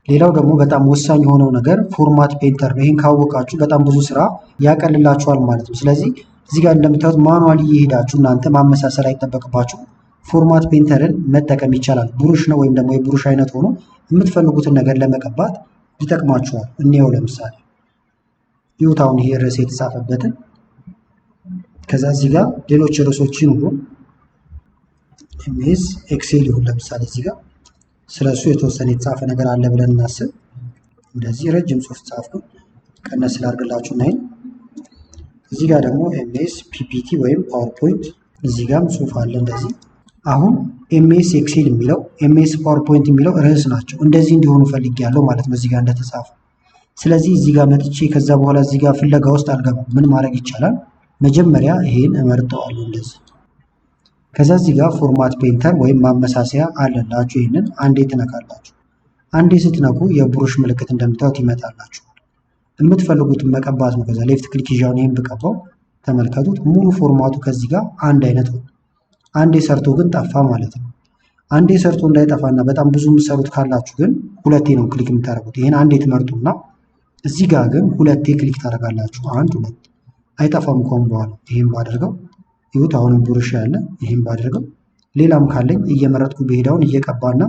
ሌላው ደግሞ በጣም ወሳኝ የሆነው ነገር ፎርማት ፔንተር ነው። ይህን ካወቃችሁ በጣም ብዙ ስራ ያቀልላችኋል ማለት ነው። ስለዚህ እዚህ ጋር እንደምታዩት ማኑዋል እየሄዳችሁ እናንተ ማመሳሰል አይጠበቅባችሁ። ፎርማት ፔንተርን መጠቀም ይቻላል። ብሩሽ ነው ወይም ደግሞ የብሩሽ አይነት ሆኖ የምትፈልጉትን ነገር ለመቀባት ይጠቅማችኋል። እንየው ለምሳሌ ይሁት አሁን ይሄ ርዕስ የተጻፈበትን ከዛ እዚህ ጋር ሌሎች ርዕሶች ይኑሩ። ኤምኤስ ኤክሴል ይሁን ለምሳሌ እዚህ ጋር ስለሱ የተወሰነ የተጻፈ ነገር አለ ብለን እናስብ። እንደዚህ ረጅም ጽሑፍ ጻፍኩ። ቀነስ ላድርግላችሁ እና እዚህ ጋር ደግሞ ኤምኤስ ፒፒቲ ወይም ፓወርፖይንት እዚህ ጋርም ጽሑፍ አለ እንደዚህ። አሁን ኤምኤስ ኤክሴል የሚለው ኤምኤስ ፓወርፖይንት የሚለው ርዕስ ናቸው። እንደዚህ እንዲሆኑ ፈልጌያለሁ ማለት ነው እዚህ ጋር እንደተጻፈ። ስለዚህ እዚህ ጋር መጥቼ ከዛ በኋላ እዚህ ጋር ፍለጋ ውስጥ አልገባም። ምን ማድረግ ይቻላል? መጀመሪያ ይሄን እመርጠዋለሁ እንደዚህ። ከዛ እዚህ ጋር ፎርማት ፔንተር ወይም ማመሳሰያ አለላችሁ። ይሄንን አንዴ ትነካላችሁ። አንዴ ስትነኩ የብሩሽ ምልክት እንደምታዩት ይመጣላችሁ። የምትፈልጉትን መቀባት ነው። ከዛ ሌፍት ክሊክ ይዣውን ይሄን ብቀባው ተመልከቱት። ሙሉ ፎርማቱ ከዚህ ጋር አንድ አይነት ነው። አንዴ ሰርቶ ግን ጠፋ ማለት ነው። አንዴ ሰርቶ እንዳይጠፋና በጣም ብዙ የምትሰሩት ካላችሁ ግን ሁለቴ ነው ክሊክ የምታደርጉት። ይሄን አንዴ ትመርጡና እዚህ ጋር ግን ሁለቴ ክሊክ ታደርጋላችሁ። አንድ ሁለት አይጠፋም ከሆነ በኋላ ይሄን ባደርገው ይሁት። አሁንም ብሩሽ ያለ ይሄን ባደርገው ሌላም ካለኝ እየመረጥኩ በሄዳውን እየቀባና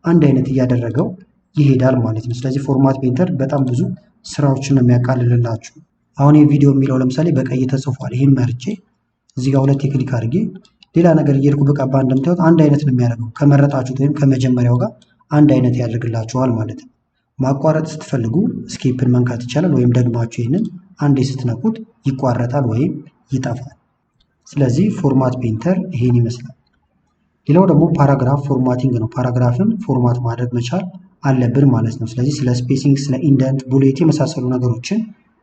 አንድ አይነት እያደረገው ይሄዳል ማለት ነው። ስለዚህ ፎርማት ፔንተር በጣም ብዙ ስራዎችን ነው የሚያቃልልላችሁ። አሁን የቪዲዮ የሚለው ለምሳሌ በቀይ ተጽፏል። ይሄን መርጬ እዚህ ጋር ሁለቴ ክሊክ አድርጌ ሌላ ነገር እየሄድኩ በቀባ እንደምታዩት አንድ አይነት ነው የሚያደርገው። ከመረጣችሁት ወይም ከመጀመሪያው ጋር አንድ አይነት ያደርግላችኋል ማለት ነው። ማቋረጥ ስትፈልጉ ስኬፕን መንካት ይቻላል፣ ወይም ደግማችሁ ይህንን አንዴ ስትነኩት ይቋረጣል ወይም ይጠፋል። ስለዚህ ፎርማት ፔንተር ይሄን ይመስላል። ሌላው ደግሞ ፓራግራፍ ፎርማቲንግ ነው። ፓራግራፍን ፎርማት ማድረግ መቻል አለብን ማለት ነው። ስለዚህ ስለ ስፔሲንግ፣ ስለ ኢንደንት፣ ቡሌት የመሳሰሉ ነገሮችን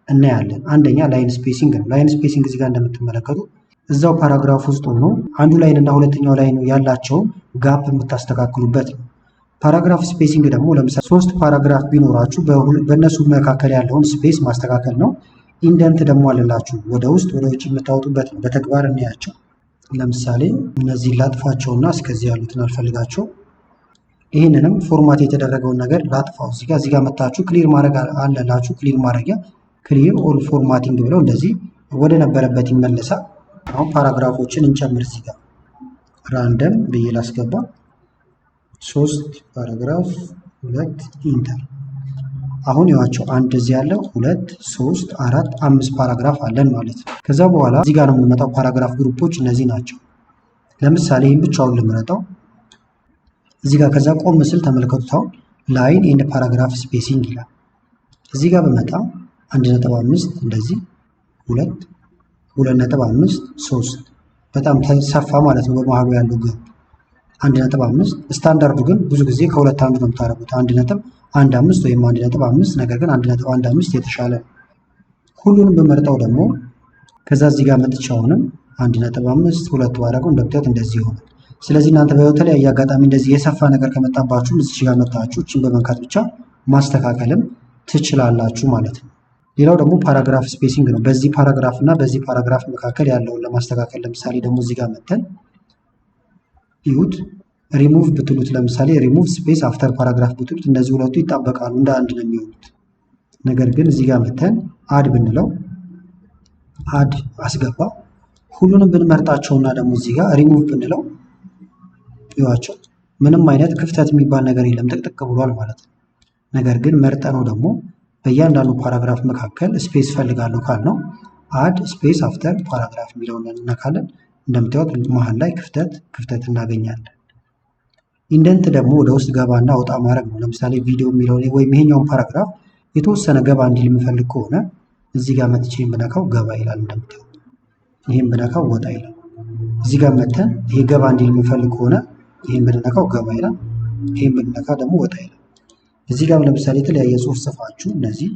እናያለን። አንደኛ ላይን ስፔሲንግ ነው። ላይን ስፔሲንግ እዚህ ጋር እንደምትመለከቱ እዛው ፓራግራፍ ውስጥ ሆኖ አንዱ ላይን እና ሁለተኛው ላይን ያላቸውን ጋፕ የምታስተካክሉበት ነው። ፓራግራፍ ስፔሲንግ ደግሞ ለምሳሌ 3 ፓራግራፍ ቢኖራችሁ በእነሱ መካከል ያለውን ስፔስ ማስተካከል ነው። ኢንደንት ደግሞ አለላችሁ ወደ ውስጥ ወደ ውጭ የምታወጡበት ነው። በተግባር እናያቸው። ለምሳሌ እነዚህ ላጥፋቸውና እስከዚህ ያሉትን አልፈልጋቸው። ይህንንም ፎርማት የተደረገውን ነገር ላጥፋው። እዚህ ጋር መታችሁ ክሊር ማድረግ አለላችሁ። ክሊር ማድረጊያ ክሊር ኦል ፎርማቲንግ ብለው እንደዚህ ወደ ነበረበት ይመለሳል። አሁን ፓራግራፎችን እንጨምር። እዚህ ጋር ራንደም ብዬ ላስገባ 3 ፓራግራፍ 2 ኢንተር። አሁን ይዋቸው አንድ እዚህ ያለው 2 3 4 5 ፓራግራፍ አለን ማለት ነው። ከዛ በኋላ እዚህ ጋር ነው የምንመጣው። ፓራግራፍ ግሩፖች እነዚህ ናቸው። ለምሳሌ ይህን ብቻውን ልምረጠው እዚህ ጋር። ከዛ ቆም ስል ተመልከቱት። አሁን ላይን ኤንድ ፓራግራፍ ስፔሲንግ ይላል። እዚህ ጋር በመጣ 1.5 እንደዚህ 2 2.5 3 በጣም ተሰፋ ማለት ነው። በመሃሉ ያለው ግን 1.5 ስታንዳርዱ ግን ብዙ ጊዜ ከሁለት አንዱ ነው የምታደርጉት 1.15 ወይም 1.5 ነገር ግን 1.15 የተሻለ ነው። ሁሉንም በመርጠው ደግሞ ከዛ እዚህ ጋር መጥቻውንም 1.5 ሁለት ባደረገው እንደምታዩት እንደዚህ ይሆናል። ስለዚህ እናንተ በተለያየ አጋጣሚ እንደዚህ የሰፋ ነገር ከመጣባችሁ እዚህ ጋር መጣችሁ እችን በመንካት ብቻ ማስተካከልም ትችላላችሁ ማለት ነው። ሌላው ደግሞ ፓራግራፍ ስፔሲንግ ነው። በዚህ ፓራግራፍ እና በዚህ ፓራግራፍ መካከል ያለውን ለማስተካከል ለምሳሌ ደግሞ እዚህ ጋር መተን ይሁት ሪሙቭ ብትሉት ለምሳሌ ሪሙቭ ስፔስ አፍተር ፓራግራፍ ብትሉት እነዚህ ሁለቱ ይጣበቃሉ፣ እንደ አንድ ነው የሚሆኑት። ነገር ግን እዚህ ጋር መተን አድ ብንለው አድ አስገባ። ሁሉንም ብንመርጣቸውና ደግሞ እዚህ ጋር ሪሙቭ ብንለው ይዋቸው ምንም አይነት ክፍተት የሚባል ነገር የለም፣ ጥቅጥቅ ብሏል ማለት ነው። ነገር ግን መርጠነው ደግሞ በእያንዳንዱ ፓራግራፍ መካከል ስፔስ ፈልጋለሁ ካልነው አድ ስፔስ አፍተር ፓራግራፍ የሚለውን እንነካለን። እንደምታዩት መሀል ላይ ክፍተት እናገኛለን። ኢንደንት ደግሞ ወደ ውስጥ ገባና ወጣ ማድረግ ነው። ለምሳሌ ቪዲዮ የሚለውን ወይም ይሄኛውን ፓራግራፍ የተወሰነ ገባ እንዲል የምፈልግ ከሆነ እዚህ ጋር መጥቼ ብነካው ገባ ይላል። እንደምታዩት ይሄን ብነካው ወጣ ይላል። እዚህ ጋር መተን ይሄ ገባ እንዲል የምፈልግ ከሆነ ይሄን ብንነካው ገባ ይላል። ይሄን ብንነካ ደግሞ ወጣ ይላል። እዚህ ጋር ለምሳሌ የተለያየ ጽሑፍ ጽፋችሁ እነዚህ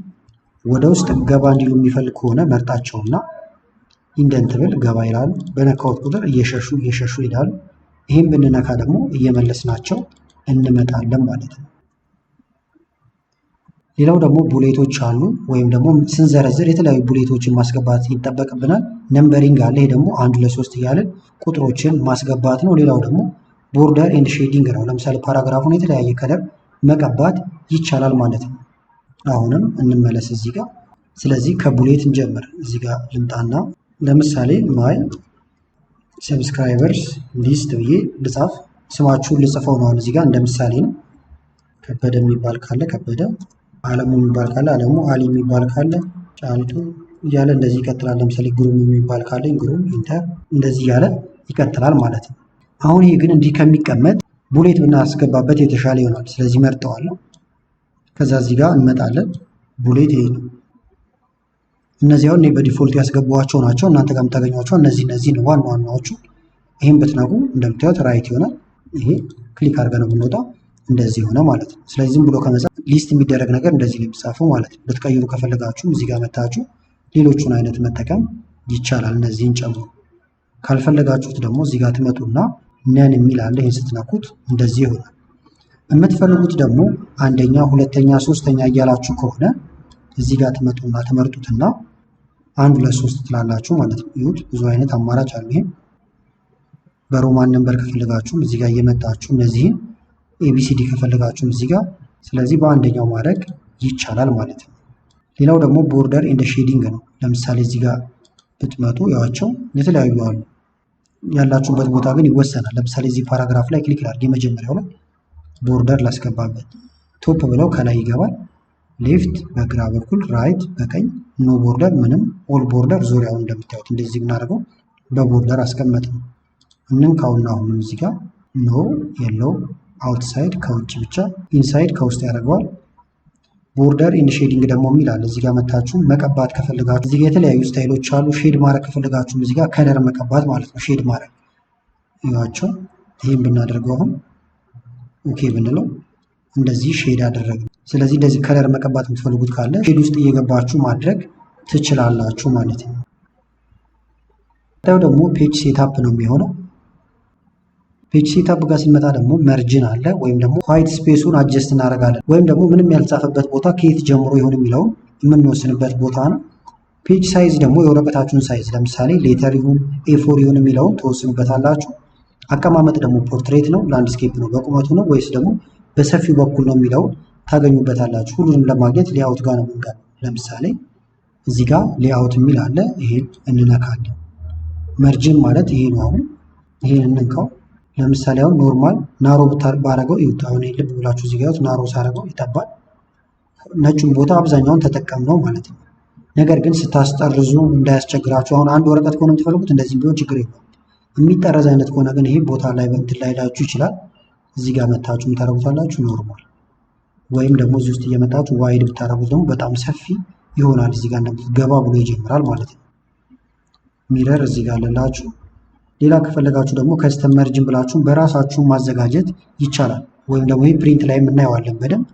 ወደ ውስጥ ገባ እንዲሉ የሚፈልግ ከሆነ መርጣቸውና ኢንደንት ብል ገባ ይላሉ። በነካውት ቁጥር እየሸሹ ይሄዳሉ። ይህም ብንነካ ደግሞ እየመለስናቸው እንመጣለን ማለት ነው። ሌላው ደግሞ ቡሌቶች አሉ፣ ወይም ደግሞ ስንዘረዝር የተለያዩ ቡሌቶችን ማስገባት ይጠበቅብናል። ነምበሪንግ አለ። ይሄ ደግሞ 1 2 3 እያለን ቁጥሮችን ማስገባት ነው። ሌላው ደግሞ ቦርደር ኤንድ ሼዲንግ ነው። ለምሳሌ ፓራግራፉን የተለያየ ከለር መቀባት ይቻላል ማለት ነው። አሁንም እንመለስ እዚህ ጋር። ስለዚህ ከቡሌት እንጀምር። እዚህ ጋር ልምጣና ለምሳሌ ማይ ሰብስክራይበርስ ሊስት ብዬ ልጻፍ። ስማችሁን ልጽፈው ነው። አሁን እዚህ ጋር እንደ ምሳሌ ነው። ከበደ የሚባል ካለ ከበደ፣ አለሙ የሚባል ካለ አለሙ፣ አሊ የሚባል ካለ ጫልቱ እያለ እንደዚህ ይቀጥላል። ለምሳሌ ግሩም የሚባል ካለ ግሩም፣ ኢንተር እንደዚህ እያለ ይቀጥላል ማለት ነው። አሁን ይሄ ግን እንዲህ ከሚቀመጥ ቡሌት ብናስገባበት የተሻለ ይሆናል። ስለዚህ መርጠዋለሁ። ከዛ እዚህ ጋር እንመጣለን። ቡሌት ይሄ ነው። እነዚህ አሁን እኔ በዲፎልት ያስገባኋቸው ናቸው። እናንተ ጋር የምታገኟቸው እነዚህ ነው ዋና ዋናዎቹ። ይህም ብትነቁ እንደምታዩት ራይት ይሆናል። ይሄ ክሊክ አድርገን ብንወጣ እንደዚህ ሆነ ማለት ነው። ስለዚህ ዝም ብሎ ከመጻፍ ሊስት የሚደረግ ነገር እንደዚህ ነው የሚጻፈው ማለት ነው። ብትቀይሩ ከፈለጋችሁም እዚህ ጋር መታችሁ ሌሎቹን አይነት መጠቀም ይቻላል፣ እነዚህን ጨምሮ። ካልፈለጋችሁት ደግሞ እዚህ ጋር ትመጡና ነን የሚል አለ። ይህን ስትነኩት እንደዚህ ይሆናል። የምትፈልጉት ደግሞ አንደኛ፣ ሁለተኛ፣ ሶስተኛ እያላችሁ ከሆነ እዚህ ጋር ትመጡና ትመርጡትና 1 2 3 ትላላችሁ ማለት ነው። ይሁት ብዙ አይነት አማራጭ አለ። ይሄ በሮማን ነምበር ከፈለጋችሁ እዚህ ጋር እየመጣችሁ እነዚህን ኤቢሲዲ ከፈለጋችሁ እዚህ ጋር ስለዚህ በአንደኛው ማድረግ ይቻላል ማለት ነው። ሌላው ደግሞ ቦርደር ኤንድ ሼዲንግ ነው። ለምሳሌ እዚህ ጋር ብትመጡ ያዋቸው የተለያዩ አሉ። ያላችሁበት ቦታ ግን ይወሰናል። ለምሳሌ እዚህ ፓራግራፍ ላይ ክሊክ ላድርግ። የመጀመሪያው ላይ ቦርደር ላስገባበት ቶፕ ብለው ከላይ ይገባል። ሌፍት በግራ በኩል ራይት በቀኝ ኖ ቦርደር ምንም ኦል ቦርደር ዙሪያውን እንደምታዩት እንደዚህ ብናደርገው በቦርደር አስቀመጥ ነው። እንንካውና አሁንም እዚህ ጋር ኖ የለው አውትሳይድ ከውጭ ብቻ ኢንሳይድ ከውስጥ ያደርገዋል። ቦርደር ኤንድ ሼዲንግ ደግሞ የሚላል እዚህ ጋር መታችሁ መቀባት ከፈለጋችሁ እዚህ ጋር የተለያዩ ስታይሎች አሉ። ሼድ ማድረግ ከፈለጋችሁ እዚህ ጋር ከለር መቀባት ማለት ነው። ሼድ ማድረግ ይዋቸው ይሄን ብናደርገው አሁን ኦኬ ብንለው እንደዚህ ሼድ አደረግን። ስለዚህ እንደዚህ ከለር መቀባት የምትፈልጉት ካለ ሼድ ውስጥ እየገባችሁ ማድረግ ትችላላችሁ ማለት ነው። ደግሞ ፔጅ ሴታፕ ነው የሚሆነው። ፔጅ ሴታፕ ጋር ሲመጣ ደግሞ መርጅን አለ ወይም ደግሞ ዋይት ስፔሱን አጀስት እናደርጋለን ወይም ደግሞ ምንም ያልጻፈበት ቦታ ከየት ጀምሮ ይሆን የሚለውን የምንወስንበት ቦታ ነው። ፔጅ ሳይዝ ደግሞ የወረቀታችሁን ሳይዝ ለምሳሌ ሌተር ይሁን ኤ4 ይሁን የሚለውን ትወስኑበታላችሁ። አቀማመጥ ደግሞ ፖርትሬት ነው ላንድስኬፕ ነው በቁመቱ ነው ወይስ ደግሞ በሰፊው በኩል ነው የሚለውን ታገኙበታላችሁ። ሁሉንም ለማግኘት ሌአውት ጋር ነው የምንገባው። ለምሳሌ እዚህ ጋር ሌአውት የሚል አለ። ይሄን እንነካለን። መርጅን ማለት ይሄ ነው። አሁን ይሄን እንንካው። ለምሳሌ አሁን ኖርማል ናሮ ባረገው ይውጣ። አሁን ልብ ብላችሁ እዚህ ጋር ናሮ ሳረገው ይጠባል። ነጩን ቦታ አብዛኛውን ተጠቀምነው ማለት ነው። ነገር ግን ስታስጠርዙ እንዳያስቸግራችሁ አሁን አንድ ወረቀት ከሆነ የምትፈልጉት እንደዚህ ቢሆን ችግር የለውም። የሚጠረዝ አይነት ከሆነ ግን ይሄ ቦታ ላይ እንትን ላይላችሁ ይችላል። እዚህ ጋር መታችሁ የምታረጉታላችሁ ኖርማል ወይም ደግሞ እዚህ ውስጥ እየመጣችሁ ዋይድ ብታረጉት ደግሞ በጣም ሰፊ ይሆናል። እዚህ ጋር እንደምትገባ ብሎ ይጀምራል ማለት ነው። ሚረር እዚህ ጋር አለላችሁ። ሌላ ከፈለጋችሁ ደግሞ ከስተም መርጅን ብላችሁ በራሳችሁ ማዘጋጀት ይቻላል። ወይም ደግሞ ይህ ፕሪንት ላይ የምናየዋለን በደንብ።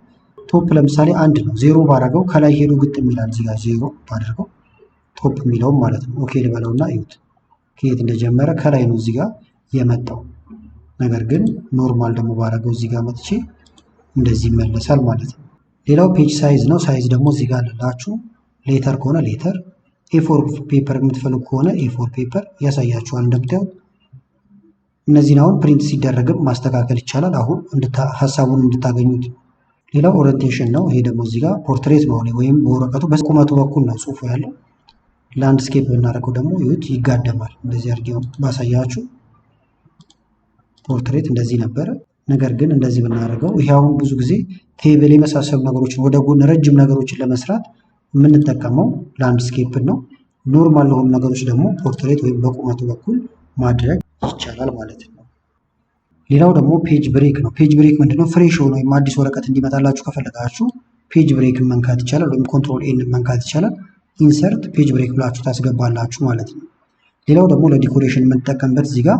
ቶፕ ለምሳሌ 1 ነው 0 ባረገው ከላይ ሄዶ ግጥም ይላል። እዚህ ጋር 0 ባደርገው ቶፕ የሚለውም ማለት ነው። ኦኬ ልበለውና እዩት ከየት እንደጀመረ ከላይ ነው እዚህ ጋር የመጣው። ነገር ግን ኖርማል ደግሞ ባረገው እዚህ ጋር መጥቼ እንደዚህ ይመለሳል ማለት ነው። ሌላው ፔጅ ሳይዝ ነው። ሳይዝ ደግሞ እዚህ ጋር አለላችሁ። ሌተር ከሆነ ሌተር፣ ኤ4 ፔፐር የምትፈልጉ ከሆነ ኤ4 ፔፐር ያሳያችኋል እንደምታዩት። እነዚህን አሁን ፕሪንት ሲደረግም ማስተካከል ይቻላል። አሁን ሀሳቡን እንድታገኙት። ሌላው ኦሪንቴሽን ነው። ይሄ ደግሞ እዚህ ጋር ፖርትሬት ነው ወይም በወረቀቱ በቁመቱ በኩል ነው ጽሁፉ ያለው። ላንድስኬፕ ብናደርገው ደግሞ ይሁት ይጋደማል። እንደዚህ አድርጌው ባሳያችሁ ፖርትሬት እንደዚህ ነበረ። ነገር ግን እንደዚህ ብናደርገው ይሄ አሁን ብዙ ጊዜ ቴብል የመሳሰሉ ነገሮችን ወደ ጎን ረጅም ነገሮችን ለመስራት የምንጠቀመው ላንድስኬፕ ነው። ኖርማል ለሆኑ ነገሮች ደግሞ ፖርትሬት ወይም በቁመቱ በኩል ማድረግ ይቻላል ማለት ነው። ሌላው ደግሞ ፔጅ ብሬክ ነው። ፔጅ ብሬክ ምንድነው? ፍሬሽ ሆኖ ወይም አዲስ ወረቀት እንዲመጣላችሁ ከፈለጋችሁ ፔጅ ብሬክን መንካት ይቻላል፣ ወይም ኮንትሮል ኤን መንካት ይቻላል። ኢንሰርት ፔጅ ብሬክ ብላችሁ ታስገባላችሁ ማለት ነው። ሌላው ደግሞ ለዲኮሬሽን የምንጠቀምበት እዚህ ጋር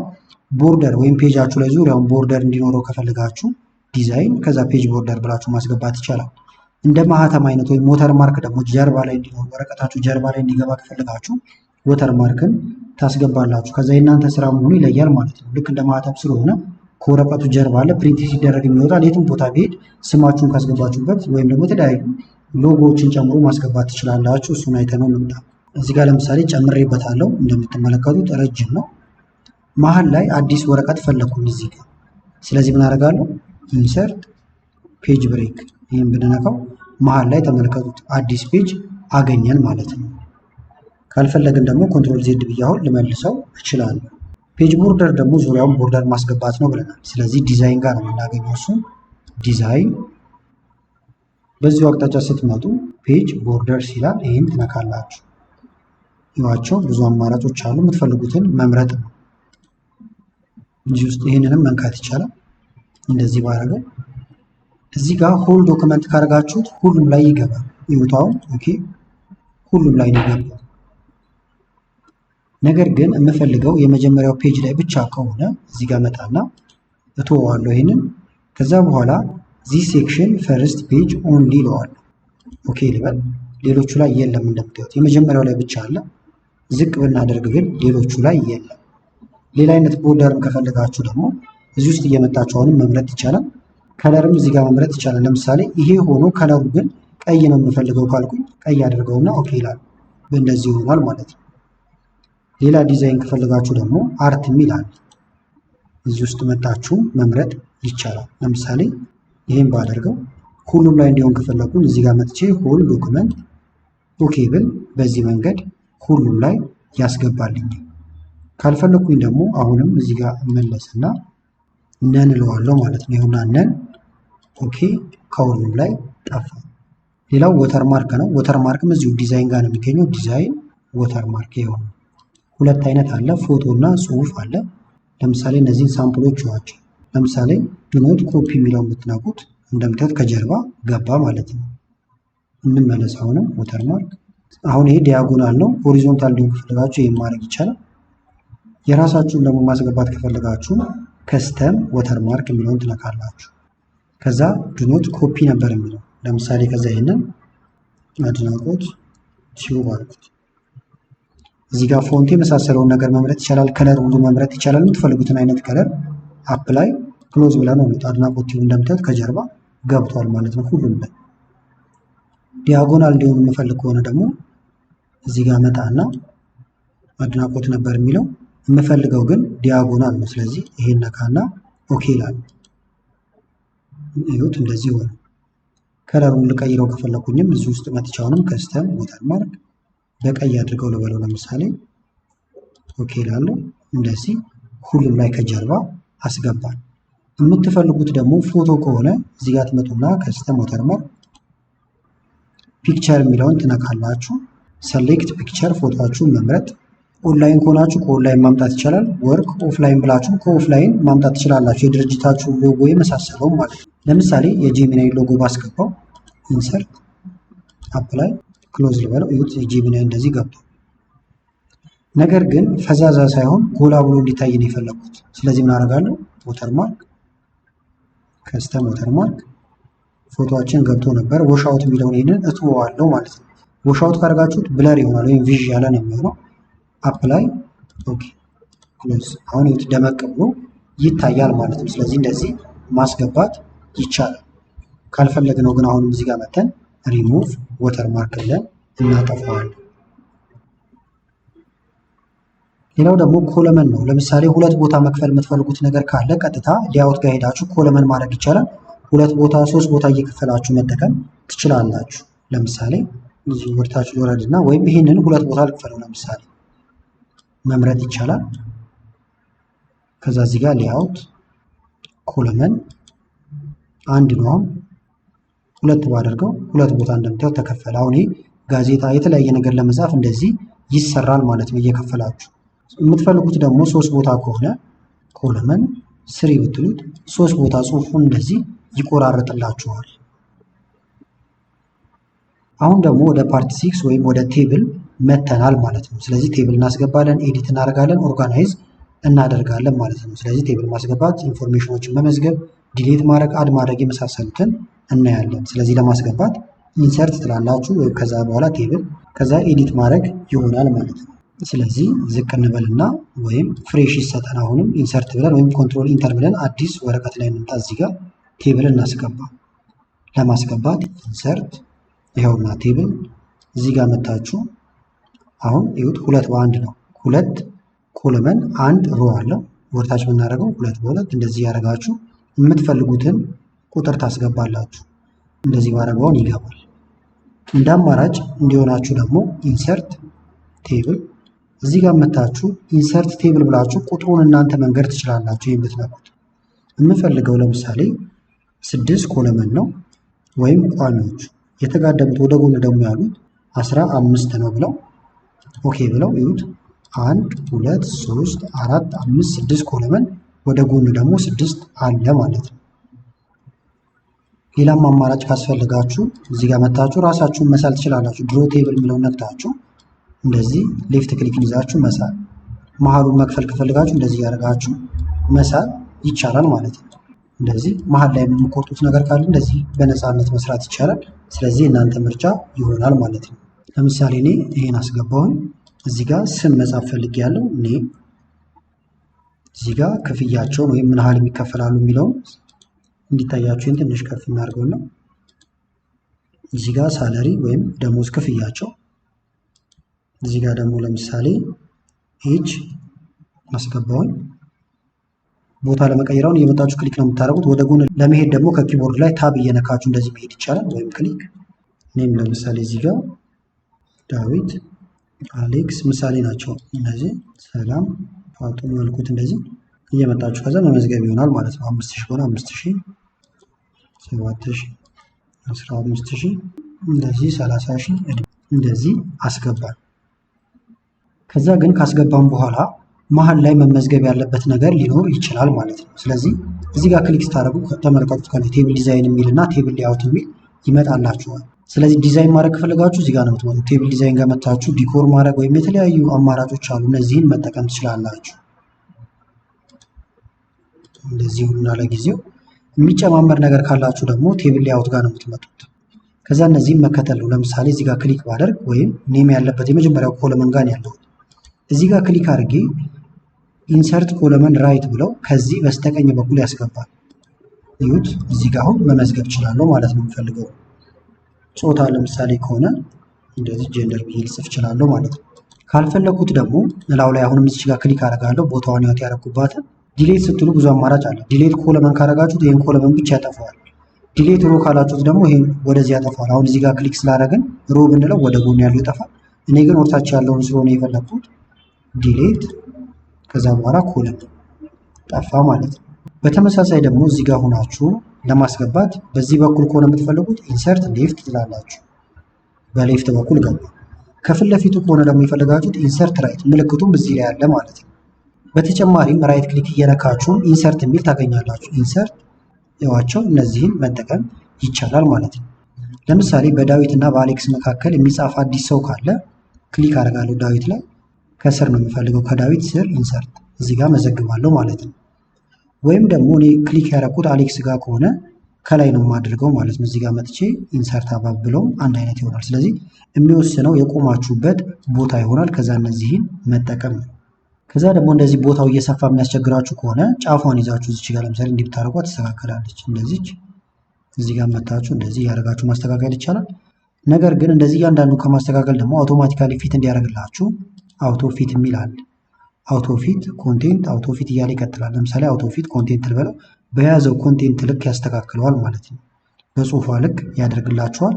ቦርደር ወይም ፔጃችሁ ላይ ዙሪያውን ቦርደር እንዲኖረው ከፈለጋችሁ ዲዛይን ከዛ ፔጅ ቦርደር ብላችሁ ማስገባት ይቻላል። እንደ ማህተም አይነት ወይም ሞተር ማርክ ደግሞ ጀርባ ላይ እንዲኖር ወረቀታችሁ ጀርባ ላይ እንዲገባ ከፈለጋችሁ ወተር ማርክን ታስገባላችሁ። ከዛ የእናንተ ስራ መሆኑ ይለያል ማለት ነው። ልክ እንደ ማህተም ስለሆነ ከወረቀቱ ጀርባ አለ ፕሪንት ሲደረግ የሚወጣል። የትም ቦታ ቢሄድ ስማችሁን ካስገባችሁበት ወይም ደግሞ የተለያዩ ሎጎዎችን ጨምሮ ማስገባት ትችላላችሁ። እሱን አይተነው እንምጣ። እዚህ ጋር ለምሳሌ ጨምሬበታለሁ። እንደምትመለከቱት ረጅም ነው። መሀል ላይ አዲስ ወረቀት ፈለኩኝ እዚህ ጋር። ስለዚህ ምን አደርጋለሁ? ኢንሰርት ፔጅ ብሬክ ይህን ብንነካው መሀል ላይ ተመለከቱት አዲስ ፔጅ አገኘን ማለት ነው። ካልፈለግን ደግሞ ኮንትሮል ዜድ ብዬ አሁን ልመልሰው እችላለሁ። ፔጅ ቦርደር ደግሞ ዙሪያውን ቦርደር ማስገባት ነው ብለናል። ስለዚህ ዲዛይን ጋር ነው የምናገኘው። እሱ ዲዛይን በዚሁ አቅጣጫ ስትመጡ ፔጅ ቦርደር ሲላል ይህን ትነካላችሁ። ይዋቸው ብዙ አማራጮች አሉ። የምትፈልጉትን መምረጥ ነው። እዚህ ውስጥ ይህንንም መንካት ይቻላል። እንደዚህ ባረገው እዚህ ጋር ሆል ዶክመንት ካደረጋችሁት ሁሉም ላይ ይገባል። ይውታውን ኦኬ፣ ሁሉም ላይ ነው ይገባል። ነገር ግን የምፈልገው የመጀመሪያው ፔጅ ላይ ብቻ ከሆነ እዚህ ጋር መጣና እተወዋለሁ ይሄንን። ከዛ በኋላ ዚህ ሴክሽን ፈርስት ፔጅ ኦንሊ እለዋለሁ። ኦኬ ልበል። ሌሎቹ ላይ የለም እንደምታዩት የመጀመሪያው ላይ ብቻ አለ። ዝቅ ብናደርግ ግን ሌሎቹ ላይ የለም። ሌላ አይነት ቦርደርም ከፈለጋችሁ ደግሞ እዚህ ውስጥ እየመጣችሁ አሁንም መምረጥ ይቻላል። ከለርም እዚህ ጋር መምረጥ ይቻላል። ለምሳሌ ይሄ ሆኖ ከለሩ ግን ቀይ ነው የምፈልገው ካልኩኝ ቀይ አድርገውና ኦኬ ይላል። በእንደዚህ ይሆናል ማለት ነው። ሌላ ዲዛይን ከፈለጋችሁ ደግሞ አርት የሚል አለ። እዚህ ውስጥ መጣችሁ መምረጥ ይቻላል። ለምሳሌ ይሄን ባደርገው ሁሉም ላይ እንዲሆን ከፈለኩኝ እዚህ ጋር መጥቼ ሆል ዶክመንት ኦኬ ብል በዚህ መንገድ ሁሉም ላይ ያስገባልኛል። ካልፈለኩኝ ደግሞ አሁንም እዚህ ጋር እመለስና ነን እለዋለሁ ማለት ነው። ይሁንና ነን ኦኬ ከሁሉም ላይ ጠፋ። ሌላው ወተርማርክ ነው። ወተርማርክም እዚሁ ዲዛይን ጋር ነው የሚገኘው። ዲዛይን ወተርማርክ ይሆን ሁለት አይነት አለ፣ ፎቶ እና ጽሁፍ አለ። ለምሳሌ እነዚህን ሳምፕሎች ዋቸው። ለምሳሌ ዱኖት ኮፒ የሚለው የምትነኩት እንደምታዩት ከጀርባ ገባ ማለት ነው። እንመለስ። አሁንም ወተርማርክ አሁን ይሄ ዲያጎናል ነው። ሆሪዞንታል እንዲሆን ከፈለጋችሁ ይሄን ማድረግ ይቻላል። የራሳችሁን ደግሞ ማስገባት ከፈለጋችሁ ከስተም ወተርማርክ የሚለውን ትነካላችሁ። ከዛ ዱኖት ኮፒ ነበር የሚለው ለምሳሌ ከዛ ይሄንን አድናቆት ቲዩብ አልኩት። እዚህ ጋር ፎንት የመሳሰለውን ነገር መምረጥ ይቻላል። ከለር ሁሉ መምረጥ ይቻላል። የምትፈልጉትን አይነት ከለር አፕላይ ክሎዝ ብለን ነው። አድናቆት ቲዩብ እንደምታዩት ከጀርባ ገብቷል ማለት ነው ሁሉም ላይ። ዲያጎናል እንዲሆን የምፈልግ ከሆነ ደግሞ እዚህ ጋር መጣና አድናቆት ነበር የሚለው የምፈልገው ግን ዲያጎናል ነው። ስለዚህ ይሄን ነካና ኦኬ ይላል። ይሁት እንደዚህ ሆነ። ከለሩን ልቀይረው ከፈለኩኝም እዚህ ውስጥ መጥቻውንም ከስተም ወተርማርክ በቀይ አድርገው ልበለው ለምሳሌ ኦኬ ይላሉ። እንደዚህ ሁሉም ላይ ከጀርባ አስገባል። የምትፈልጉት ደግሞ ፎቶ ከሆነ እዚህ ጋር ትመጡና ከስተም ወተርማርክ ፒክቸር የሚለውን ትነካላችሁ። ሰሌክት ፒክቸር ፎቶአችሁን መምረጥ። ኦንላይን ከሆናችሁ ከኦንላይን ማምጣት ይቻላል። ወርክ ኦፍላይን ብላችሁ ከኦፍላይን ማምጣት ትችላላችሁ። የድርጅታችሁ ሎጎ የመሳሰለው ማለት ነው። ለምሳሌ የጄሚናይ ሎጎ ባስገባው ኢንሰርት አፕላይ ክሎዝ ልበለው። ይሁት የጄሚናይ እንደዚህ ገብቷል። ነገር ግን ፈዛዛ ሳይሆን ጎላ ብሎ እንዲታይ ነው የፈለኩት። ስለዚህ ምን አደርጋለሁ? ወተርማርክ ከስተም ወተርማርክ ፎቶአችን ገብቶ ነበር። ወሻውት የሚለውን ይሄንን እትወዋለሁ ማለት ነው። ወሻውት ካደረጋችሁት ብለር ይሆናል ወይም ቪዥ ያለ ነው የሚሆነው። አፕላይ ኦኬ ክሎዝ። አሁን ይሁት ደመቅ ብሎ ይታያል ማለት ነው። ስለዚህ እንደዚህ ማስገባት ይቻላል። ካልፈለግነው ግን አሁንም እዚህ ጋር መተን ሪሙቭ ወተርማርክ ብለን እናጠፋዋለን። ሌላው ደግሞ ኮለመን ነው። ለምሳሌ ሁለት ቦታ መክፈል የምትፈልጉት ነገር ካለ ቀጥታ ሌአውት ጋር ሄዳችሁ ኮለመን ማድረግ ይቻላል። ሁለት ቦታ ሶስት ቦታ እየከፈላችሁ መጠቀም ትችላላችሁ። ለምሳሌ እዚህ ወርታችሁ ወረድና ወይም ይሄንን ሁለት ቦታ ልክፈለው ለምሳሌ መምረጥ ይቻላል። ከዛ እዚህ ጋር ሌአውት ኮለመን አንድ ነው። ሁለት ባደርገው ሁለት ቦታ እንደምታዩት ተከፈለ። አሁን ይሄ ጋዜጣ የተለያየ ነገር ለመጻፍ እንደዚህ ይሰራል ማለት ነው እየከፈላችሁ። የምትፈልጉት ደግሞ ሶስት ቦታ ከሆነ ኮለመን ስሪ ብትሉት ሶስት ቦታ ጽሁፉን እንደዚህ ይቆራረጥላችኋል። አሁን ደግሞ ወደ ፓርት 6 ወይም ወደ ቴብል መተናል ማለት ነው። ስለዚህ ቴብል እናስገባለን፣ ኤዲት እናደርጋለን፣ ኦርጋናይዝ እናደርጋለን ማለት ነው። ስለዚህ ቴብል ማስገባት፣ ኢንፎርሜሽኖችን መመዝገብ፣ ዲሌት ማድረግ፣ አድ ማድረግ የመሳሰሉትን እናያለን። ስለዚህ ለማስገባት ኢንሰርት ትላላችሁ ወይም ከዛ በኋላ ቴብል ከዛ ኤዲት ማድረግ ይሆናል ማለት ነው። ስለዚህ ዝቅ እንበልና ወይም ፍሬሽ ይሰጠን። አሁንም ኢንሰርት ብለን ወይም ኮንትሮል ኢንተር ብለን አዲስ ወረቀት ላይ እንምጣ። እዚህ ጋር ቴብል እናስገባ። ለማስገባት ኢንሰርት ይኸውና ቴብል እዚህ ጋር መታችሁ። አሁን ይሁት ሁለት በአንድ ነው። ሁለት ኮለመን አንድ ሮ አለው። ወርታች የምናደርገው ሁለት በሁለት እንደዚህ ያደርጋችሁ የምትፈልጉትን ቁጥር ታስገባላችሁ። እንደዚህ ባደረገውን ይገባል። እንደ አማራጭ እንዲሆናችሁ ደግሞ ኢንሰርት ቴብል እዚህ ጋር መታችሁ ኢንሰርት ቴብል ብላችሁ ቁጥሩን እናንተ መንገድ ትችላላችሁ። ይሄን ብትነኩት የምፈልገው ለምሳሌ 6 ኮለመን ነው ወይም ቋሚዎች የተጋደሙት ወደ ጎን ደግሞ ያሉት 15 ነው ብለው ኦኬ ብለው ይሁት 1 2 3 4 5 6 ኮለመን ወደ ጎን ደግሞ 6 አለ ማለት ነው። ሌላም አማራጭ ካስፈልጋችሁ እዚህ ጋር መታችሁ ራሳችሁን መሳል ትችላላችሁ። ድሮ ቴብል የሚለውን ነክታችሁ እንደዚህ ሌፍት ክሊክ ይዛችሁ መሳል። መሀሉን መክፈል ከፈልጋችሁ እንደዚህ ያደርጋችሁ መሳል ይቻላል ማለት ነው። እንደዚህ መሀል ላይ የምትቆርጡት ነገር ካለ እንደዚህ በነፃነት መስራት ይቻላል። ስለዚህ እናንተ ምርጫ ይሆናል ማለት ነው። ለምሳሌ እኔ ይሄን አስገባሁኝ። እዚህ ጋር ስም መጻፍ ፈልጌያለሁ። እኔ እዚህ ጋር ክፍያቸውን ወይም ምን ያህል የሚከፈላሉ የሚለውን እንዲታያችሁ ትንሽ ከፍ እናድርገውና እዚህ ጋር ሳለሪ ወይም ደሞዝ ክፍያቸው እዚህ ጋር ደግሞ ለምሳሌ ኤጅ አስገባውኝ። ቦታ ለመቀየራውን እየመጣችሁ ክሊክ ነው የምታደርጉት። ወደ ጎን ለመሄድ ደግሞ ከኪቦርድ ላይ ታብ እየነካችሁ እንደዚህ መሄድ ይቻላል፣ ወይም ክሊክ። እኔም ለምሳሌ እዚህ ጋር ዳዊት፣ አሌክስ ምሳሌ ናቸው እነዚህ። ሰላም ፋጡም ያልኩት እንደዚህ እየመጣችሁ ከዛ መመዝገብ ይሆናል ማለት ነው። 5000 ሆነ 5000፣ 7000፣ 15000 እንደዚህ 30000 እንደዚህ አስገባን። ከዛ ግን ካስገባን በኋላ መሀል ላይ መመዝገብ ያለበት ነገር ሊኖር ይችላል ማለት ነው። ስለዚህ እዚህ ጋር ክሊክ ስታደርጉ ተመልከቱት፣ ከላይ ቴብል ዲዛይን የሚል እና ቴብል ሌአውት የሚል ይመጣላችኋል። ስለዚህ ዲዛይን ማድረግ ከፈለጋችሁ እዚህ ጋር ነው የምትመጡት። ቴብል ዲዛይን ጋር መታችሁ ዲኮር ማድረግ ወይም የተለያዩ አማራጮች አሉ፣ እነዚህን መጠቀም ትችላላችሁ። እንደዚህ ሁሉና ለጊዜው የሚጨማመር ነገር ካላችሁ ደግሞ ቴብል ሌአውት ጋር ነው የምትመጡት። ከዛ እነዚህን መከተል ነው። ለምሳሌ እዚህ ጋር ክሊክ ባደርግ ወይም ኔም ያለበት የመጀመሪያው ኮለመን ጋር ያለው እዚህ ጋር ክሊክ አድርጌ ኢንሰርት ኮለመን ራይት ብለው ከዚህ በስተቀኝ በኩል ያስገባል። ይሁት እዚህ ጋር አሁን መመዝገብ እችላለሁ ማለት ነው። የምፈልገው ጾታ ለምሳሌ ከሆነ እንደዚህ ጀንደር ብዬ ልጽፍ እችላለሁ ማለት ነው። ካልፈለኩት ደግሞ እላው ላይ አሁንም እዚህ ጋር ክሊክ አደርጋለሁ። ቦታዋን ያወጥ ያደረኩባትን ዲሌት ስትሉ ብዙ አማራጭ አለ። ዲሌት ኮለመን ካደረጋችሁት ይሄን ኮለመን ብቻ ያጠፋዋል። ዲሌት ሮ ካላችሁት ደግሞ ይሄን ወደዚህ ያጠፋዋል። አሁን እዚህ ጋር ክሊክ ስላደረግን ሮ ብንለው ወደ ጎን ያለው ይጠፋል። እኔ ግን ወርታች ያለውን ስለሆነ የፈለኩት ዲሌት ከዛ በኋላ ኮለመን ጠፋ ማለት ነው። በተመሳሳይ ደግሞ እዚህ ጋር ሆናችሁ ለማስገባት በዚህ በኩል ከሆነ የምትፈልጉት ኢንሰርት ሌፍት ትላላችሁ። በሌፍት በኩል ገባ። ከፊት ለፊቱ ከሆነ ደግሞ የፈለጋችሁት ኢንሰርት ራይት፣ ምልክቱም እዚህ ላይ ያለ ማለት ነው። በተጨማሪም ራይት ክሊክ እየነካችሁ ኢንሰርት የሚል ታገኛላችሁ። ኢንሰርት ያዋቸው እነዚህን መጠቀም ይቻላል ማለት ነው። ለምሳሌ በዳዊት እና በአሌክስ መካከል የሚጻፍ አዲስ ሰው ካለ ክሊክ አደርጋለሁ ዳዊት ላይ። ከስር ነው የምፈልገው፣ ከዳዊት ስር ኢንሰርት እዚህ ጋር መዘግባለሁ ማለት ነው። ወይም ደግሞ እኔ ክሊክ ያደረኩት አሌክስ ጋር ከሆነ ከላይ ነው የማደርገው ማለት ነው። እዚህ ጋር መጥቼ ኢንሰርት አባብለው አንድ አይነት ይሆናል። ስለዚህ የሚወስነው የቆማችሁበት ቦታ ይሆናል። ከዛ እነዚህን መጠቀም ነው። ከዛ ደግሞ እንደዚህ ቦታው እየሰፋ የሚያስቸግራችሁ ከሆነ ጫፏን ይዛችሁ እዚች ጋር ለምሳሌ እንዲህ ብታደርጓት ትስተካከላለች። እንደዚች እዚህ ጋር መታችሁ እንደዚህ ያደርጋችሁ ማስተካከል ይቻላል። ነገር ግን እንደዚህ እያንዳንዱ ከማስተካከል ደግሞ አውቶማቲካሊ ፊት እንዲያደርግላችሁ አውቶ ፊት የሚል አለ። አውቶ ፊት ኮንቴንት፣ አውቶ ፊት እያለ ይቀጥላል። ለምሳሌ አውቶ ፊት ኮንቴንት ልበለው፣ በያዘው ኮንቴንት ልክ ያስተካክለዋል ማለት ነው። በጽሁፏ ልክ ያደርግላችኋል።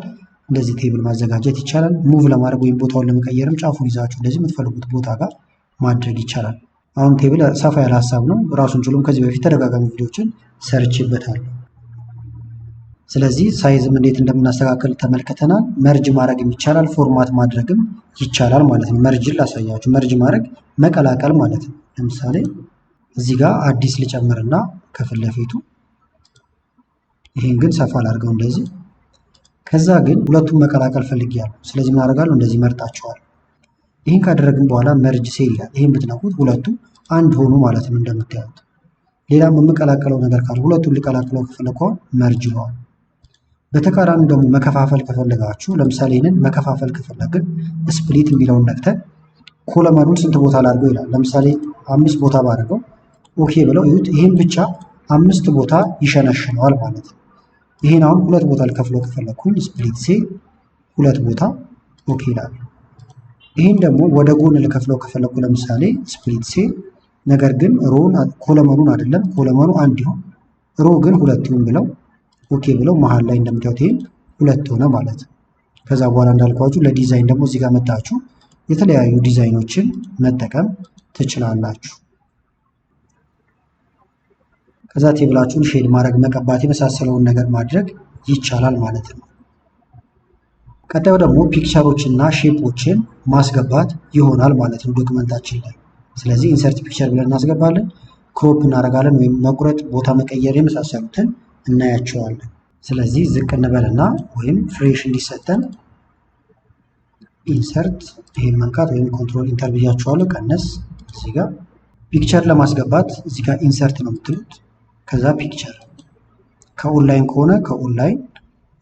እንደዚህ ቴብል ማዘጋጀት ይቻላል። ሙቭ ለማድረግ ወይም ቦታውን ለመቀየርም ጫፉን ይዛችሁ እንደዚህ የምትፈልጉት ቦታ ጋር ማድረግ ይቻላል። አሁን ቴብል ሰፋ ያለ ሀሳብ ነው። ራሱን ችሎም ከዚህ በፊት ተደጋጋሚ ቪዲዮችን ሰርቼበታለሁ። ስለዚህ ሳይዝም እንዴት እንደምናስተካከል ተመልክተናል። መርጅ ማድረግም ይቻላል፣ ፎርማት ማድረግም ይቻላል ማለት ነው። መርጅን ላሳያችሁ። መርጅ ማድረግ መቀላቀል ማለት ነው። ለምሳሌ እዚህ ጋር አዲስ ልጨምርና ከፊት ለፊቱ ይሄን ግን ሰፋ ላድርገው እንደዚህ። ከዛ ግን ሁለቱም መቀላቀል ፈልጌያለሁ። ስለዚህ ምን አደርጋለሁ? እንደዚህ መርጣቸዋል። ይህን ካደረግን በኋላ መርጅ ሴል ይላል። ይህን ብትነኩት ሁለቱም አንድ ሆኑ ማለት ነው እንደምታዩት። ሌላም የምቀላቀለው ነገር ካለ ሁለቱን ልቀላቅለው ከፈለኩ መርጅ ይለዋል። በተቃራኒ ደግሞ መከፋፈል ከፈለጋችሁ ለምሳሌ ይህንን መከፋፈል ከፈለግን ስፕሊት የሚለውን ነክተን ኮለመኑን ስንት ቦታ ላድርገው ይላል። ለምሳሌ 5 ቦታ ባደርገው ኦኬ ብለው ይሁት። ይህን ብቻ 5 ቦታ ይሸነሽነዋል ማለት ነው። ይህን አሁን 2 ቦታ ልከፍለው ከፈለግኩኝ ስፕሊት ሴል 2 ቦታ ኦኬ ይላል። ይህን ደግሞ ወደ ጎን ልከፍለው ከፈለግኩ ለምሳሌ ስፕሊት ሴል፣ ነገር ግን ሮውን ኮለመኑን አይደለም፣ ኮለመኑ አንድ ይሁን ሮ ግን 2 ይሁን ብለው ኦኬ ብለው መሀል ላይ እንደምታዩት ይሄን 2 ሆነ ማለት ነው። ከዛ በኋላ እንዳልኳችሁ ለዲዛይን ደግሞ እዚህ ጋር መጣችሁ የተለያዩ ዲዛይኖችን መጠቀም ትችላላችሁ። ከዛ ቴብላችሁን ሼድ ማድረግ፣ መቀባት፣ የመሳሰለውን ነገር ማድረግ ይቻላል ማለት ነው። ቀጣዩ ደግሞ ፒክቸሮችና ሼፖችን ማስገባት ይሆናል ማለት ነው ዶክመንታችን ላይ። ስለዚህ ኢንሰርት ፒክቸር ብለን እናስገባለን፣ ክሮፕ እናደርጋለን ወይም መቁረጥ፣ ቦታ መቀየር የመሳሰሉትን እናያቸዋለን። ስለዚህ ዝቅ እንበልና ወይም ፍሬሽ እንዲሰጠን ኢንሰርት ይሄን መንካት ወይም ኮንትሮል ኢንተር ብያቸዋለሁ፣ ቀነስ። እዚህ ጋር ፒክቸር ለማስገባት እዚህ ጋር ኢንሰርት ነው የምትሉት። ከዛ ፒክቸር ከኦንላይን ከሆነ ከኦንላይን፣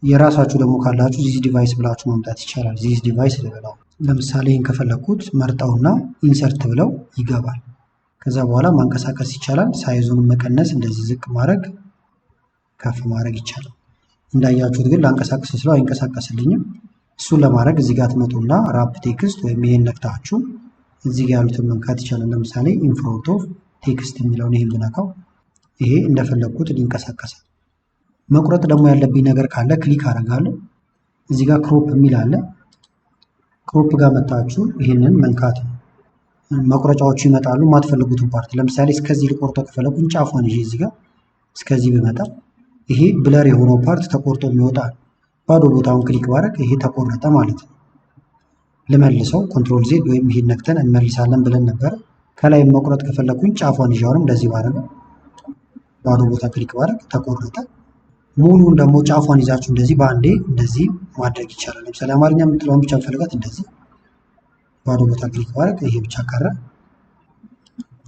የራሳችሁ ደግሞ ካላችሁ ዚስ ዲቫይስ ብላችሁ ማምጣት ይቻላል። ዚስ ዲቫይስ ልበለው። ለምሳሌ ይህን ከፈለኩት መርጠውና ኢንሰርት ብለው ይገባል። ከዛ በኋላ ማንቀሳቀስ ይቻላል። ሳይዙን መቀነስ፣ እንደዚህ ዝቅ ማድረግ፣ ከፍ ማድረግ ይቻላል። እንዳያችሁት ግን ላንቀሳቀስ ስለው አይንቀሳቀስልኝም። እሱን ለማድረግ እዚህ ጋር ትመጡና ራፕ ቴክስት ወይም ይሄን ነክታችሁ እዚህ ጋር ያሉትን መንካት ይቻላል። ለምሳሌ ኢንፍሮንት ኦፍ ቴክስት የሚለውን ይሄን ብነካው ይሄ እንደፈለግኩት ሊንቀሳቀሳል። መቁረጥ ደግሞ ያለብኝ ነገር ካለ ክሊክ አደርጋለሁ። እዚህ ጋር ክሮፕ የሚል አለ። ክሮፕ ጋር መታችሁ ይህንን መንካት ነው። መቁረጫዎቹ ይመጣሉ። የማትፈልጉትን ፓርት ለምሳሌ እስከዚህ ልቆርጠው ከፈለኩኝ ጫፏን ይዤ እዚህ ጋር እስከዚህ ብመጣ ይሄ ብለር የሆነው ፓርት ተቆርጦ የሚወጣ ባዶ ቦታውን ክሊክ ባደርግ ይሄ ተቆረጠ ማለት ነው። ልመልሰው ኮንትሮል ዜድ ወይም ይሄን ነክተን እንመልሳለን ብለን ነበር። ከላይ መቁረጥ ከፈለኩኝ ጫፏን ይዤ አሁንም እንደዚህ ባደርግ ባዶ ቦታ ክሊክ ባደርግ ተቆረጠ። ሙሉን ደግሞ ጫፏን ይዛችሁ እንደዚህ በአንዴ እንደዚህ ማድረግ ይቻላል። ለምሳሌ አማርኛ የምትለውን ብቻ ፈልጋት እንደዚህ ባዶ ቦታ ክሊክ ባደርግ ይሄ ብቻ ቀረ።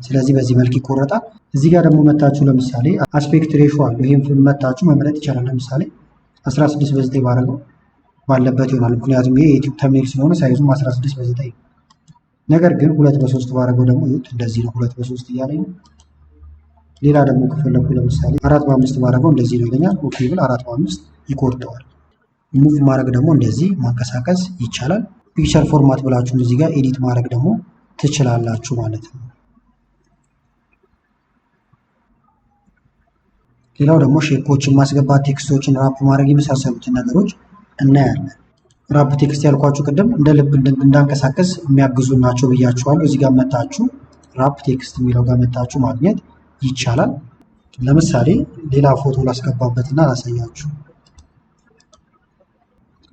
ስለዚህ በዚህ መልክ ይቆረጣል። እዚህ ጋር ደግሞ መታችሁ ለምሳሌ አስፔክት ሬሾ አለ። ይሄን መታችሁ መምረጥ ይቻላል። ለምሳሌ 16:9 ባደረገው ባለበት ይሆናል። ምክንያቱም ይሄ የዩቲዩብ ተምኔል ስለሆነ ሳይዙም 16:9። ነገር ግን 2:3 ባደረገው ደግሞ ይሁት እንደዚህ ነው። 2:3 እያለኝ ነው። ሌላ ደግሞ ከፈለኩ ለምሳሌ 4:5 ባደረገው እንደዚህ ነው ይለኛል። ኦኬ ብል 4:5 ይቆርጠዋል። ሙቭ ማድረግ ደግሞ እንደዚህ ማንቀሳቀስ ይቻላል። ፒክቸር ፎርማት ብላችሁ እዚህ ጋር ኤዲት ማድረግ ደግሞ ትችላላችሁ ማለት ነው። ሌላው ደግሞ ሼፖችን ማስገባት፣ ቴክስቶችን ራፕ ማድረግ የመሳሰሉትን ነገሮች እናያለን። ራፕ ቴክስት ያልኳችሁ ቅድም እንደ ልብ እንዳንቀሳቀስ የሚያግዙ ናቸው ብያችኋለሁ። እዚህ ጋር መታችሁ ራፕ ቴክስት የሚለው ጋር መታችሁ ማግኘት ይቻላል። ለምሳሌ ሌላ ፎቶ ላስገባበትና ላሳያችሁ።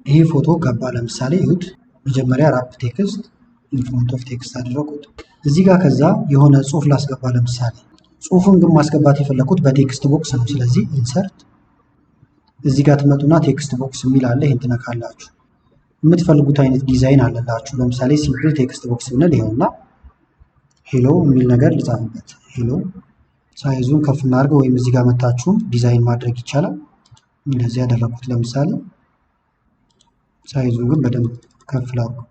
ይሄ ፎቶ ገባ። ለምሳሌ ይሁት መጀመሪያ ራፕ ቴክስት ኢንፍሮንት ኦፍ ቴክስት አደረኩት። እዚህ ጋር ከዛ የሆነ ጽሁፍ ላስገባ። ለምሳሌ ጽሁፉን ግን ማስገባት የፈለኩት በቴክስት ቦክስ ነው። ስለዚህ ኢንሰርት እዚህ ጋር ትመጡና ቴክስት ቦክስ የሚል አለ። ይሄን ትነካላችሁ። የምትፈልጉት አይነት ዲዛይን አለላችሁ። ለምሳሌ ሲምፕል ቴክስት ቦክስ ብንል ይኸውና ሄሎ የሚል ነገር ልጻፍበት። ሄሎ ሳይዙን ከፍ እናድርገው ወይም እዚህ ጋር መታችሁም ዲዛይን ማድረግ ይቻላል። እንደዚህ ያደረኩት ለምሳሌ ሳይዙን ግን በደንብ ከፍ ላድርገው።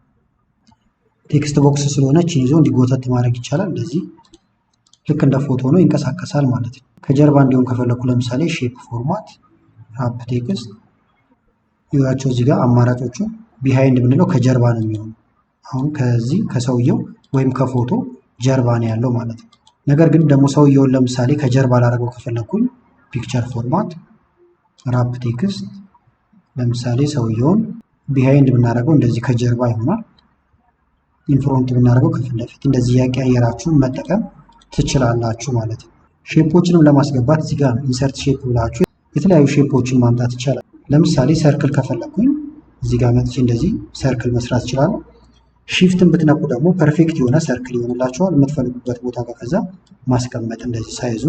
ቴክስት ቦክስ ስለሆነች ይዞ እንዲጎተት ማድረግ ይቻላል። እንደዚህ ልክ እንደ ፎቶ ነው፣ ይንቀሳቀሳል ማለት ነው። ከጀርባ እንዲሁም ከፈለኩ ለምሳሌ ሼፕ ፎርማት ራፕ ቴክስት ይዋቸው እዚህ ጋር አማራጮቹ ቢሃይንድ ብንለው ከጀርባ ነው የሚሆነው። አሁን ከዚህ ከሰውየው ወይም ከፎቶ ጀርባ ነው ያለው ማለት ነው። ነገር ግን ደግሞ ሰውየውን ለምሳሌ ከጀርባ ላደርገው ከፈለኩኝ ፒክቸር ፎርማት ራፕ ቴክስት ለምሳሌ ሰውየውን ቢሃይንድ ብናደርገው እንደዚህ ከጀርባ ይሆናል። ኢንፍሮንት ብናደርገው ከፊት ለፊት እንደዚህ ያቀያየራችሁ መጠቀም ትችላላችሁ ማለት ነው። ሼፖችንም ለማስገባት እዚህ ጋር ኢንሰርት ሼፕ ብላችሁ የተለያዩ ሼፖችን ማምጣት ይቻላል። ለምሳሌ ሰርክል ከፈለኩኝ እዚህ ጋር መጥቼ እንደዚህ ሰርክል መስራት ይችላል። ሺፍትን ብትነኩ ደግሞ ፐርፌክት የሆነ ሰርክል ይሆንላችኋል። የምትፈልጉበት ቦታ ጋር ከዛ ማስቀመጥ እንደዚህ ሳይዙ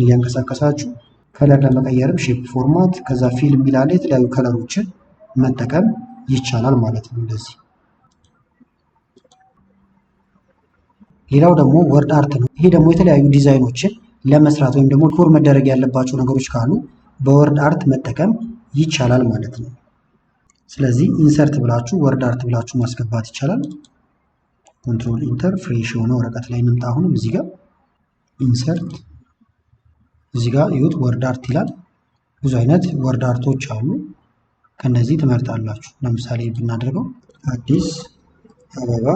እያንቀሳቀሳችሁ ከለር ለመቀየርም ሼፕ ፎርማት ከዛ ፊልም ይላል። የተለያዩ ከለሮችን መጠቀም ይቻላል ማለት ነው እንደዚህ። ሌላው ደግሞ ወርድ አርት ነው። ይሄ ደግሞ የተለያዩ ዲዛይኖችን ለመስራት ወይም ደግሞ ኮር መደረግ ያለባቸው ነገሮች ካሉ በወርድ አርት መጠቀም ይቻላል ማለት ነው። ስለዚህ ኢንሰርት ብላችሁ ወርድ አርት ብላችሁ ማስገባት ይቻላል። ኮንትሮል ኢንተር ፍሬሽ የሆነ ወረቀት ላይ እንምጣ። አሁንም እዚህ ጋር ኢንሰርት እዚህ ጋር ይሁት ወርድ አርት ይላል። ብዙ አይነት ወርድ አርቶች አሉ። ከነዚህ ትመርጣላችሁ። ለምሳሌ ብናደርገው አዲስ አበባ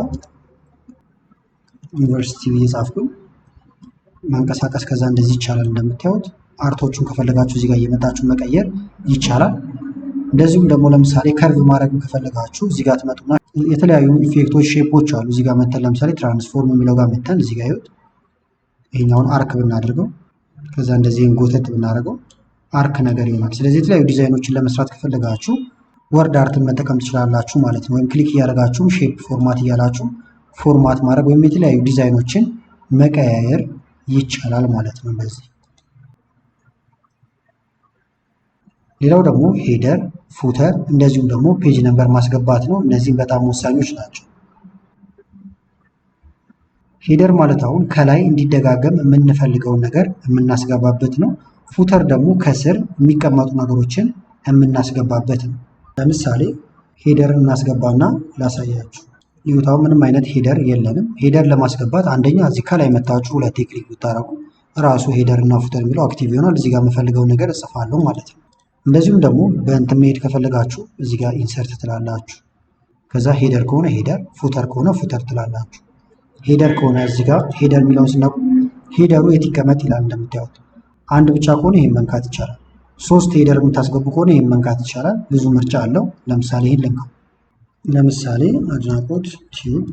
ዩኒቨርሲቲ እየጻፍኩኝ ማንቀሳቀስ ከዛ እንደዚህ ይቻላል። እንደምታዩት አርቶቹን ከፈለጋችሁ እዚህ ጋር እየመጣችሁ መቀየር ይቻላል። እንደዚሁም ደግሞ ለምሳሌ ከርቭ ማድረግ ከፈለጋችሁ እዚህ ጋር ትመጡና የተለያዩ ኢፌክቶች ሼፖች አሉ። እዚህ ጋር መተን ለምሳሌ ትራንስፎርም የሚለው ጋር መተን እዚህ ጋር ይሁት ይሄኛውን አርክ ብናደርገው ከዛ እንደዚህ ጎተት ብናደርገው አርክ ነገር ይሆናል። ስለዚህ የተለያዩ ዲዛይኖችን ለመስራት ከፈለጋችሁ ወርድ አርትን መጠቀም ትችላላችሁ ማለት ነው። ወይም ክሊክ እያደረጋችሁም ሼፕ ፎርማት እያላችሁ ፎርማት ማድረግ ወይም የተለያዩ ዲዛይኖችን መቀያየር ይቻላል ማለት ነው እንደዚህ። ሌላው ደግሞ ሄደር፣ ፉተር እንደዚሁም ደግሞ ፔጅ ነምበር ማስገባት ነው። እነዚህም በጣም ወሳኞች ናቸው። ሄደር ማለት አሁን ከላይ እንዲደጋገም የምንፈልገውን ነገር የምናስገባበት ነው። ፉተር ደግሞ ከስር የሚቀመጡ ነገሮችን የምናስገባበት ነው። ለምሳሌ ሄደር እናስገባና ላሳያችሁ። ይሁታው ምንም አይነት ሄደር የለንም። ሄደር ለማስገባት አንደኛ እዚህ ከላይ መታችሁ ሁለቴ ክሊክ ብታረጉ ራሱ ሄደር እና ፉተር የሚለው አክቲቭ ይሆናል። እዚህ ጋር የምፈልገው ነገር እጽፋለሁ ማለት ነው። እንደዚሁም ደግሞ በእንትን መሄድ ከፈለጋችሁ እዚህ ጋር ኢንሰርት ትላላችሁ። ከዛ ሄደር ከሆነ ሄደር፣ ፉተር ከሆነ ፉተር ትላላችሁ። ሄደር ከሆነ እዚህ ጋር ሄደር የሚለውን ስናቁ ሄደሩ የት ይቀመጥ ይላል። እንደምታዩት አንድ ብቻ ከሆነ ይህን መንካት ይቻላል። 3 ሄደር የምታስገቡ ከሆነ ይህን መንካት ይቻላል። ብዙ ምርጫ አለው። ለምሳሌ ይህን ልንካው። ለምሳሌ አድናቆት ቲዩብ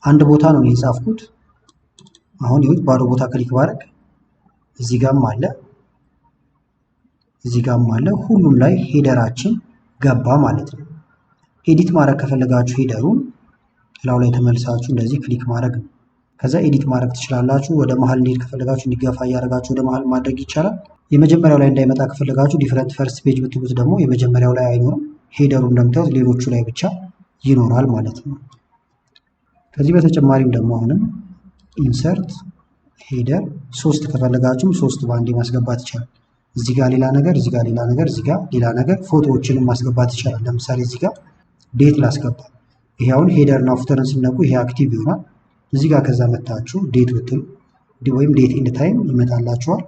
አንድ ቦታ ነው የጻፍኩት። አሁን ይሁት ባዶ ቦታ ክሊክ ባደርግ እዚህ ጋርም አለ እዚህ ጋርም አለ። ሁሉም ላይ ሄደራችን ገባ ማለት ነው። ኤዲት ማድረግ ከፈለጋችሁ ሄደሩን ላው ላይ ተመልሳችሁ እንደዚህ ክሊክ ማድረግ ነው። ከዛ ኤዲት ማድረግ ትችላላችሁ። ወደ መሀል እንዲሄድ ከፈለጋችሁ እንዲገፋ እያደረጋችሁ ወደ መሀል ማድረግ ይቻላል። የመጀመሪያው ላይ እንዳይመጣ ከፈለጋችሁ ዲፈረንት ፈርስት ፔጅ ብትሉት ደግሞ የመጀመሪያው ላይ አይኖርም። ሄደሩ እንደምታዩት ሌሎቹ ላይ ብቻ ይኖራል ማለት ነው። ከዚህ በተጨማሪም ደግሞ አሁንም ኢንሰርት ሄደር 3 ከፈለጋችሁም 3 ባንዴ ማስገባት ይቻላል። እዚህ ጋር ሌላ ነገር፣ እዚህ ጋር ሌላ ነገር፣ እዚህ ጋር ሌላ ነገር፣ ፎቶዎችንም ማስገባት ይቻላል። ለምሳሌ እዚህ ጋር ዴት ላስገባ። ይሄ አሁን ሄደር እና ፉተርን ሲነኩ ይሄ አክቲቭ ይሆናል። እዚህ ጋር ከዛ መታችሁ ዴት ብትሉ ወይም ዴት ኢንድ ታይም ይመጣላችኋል።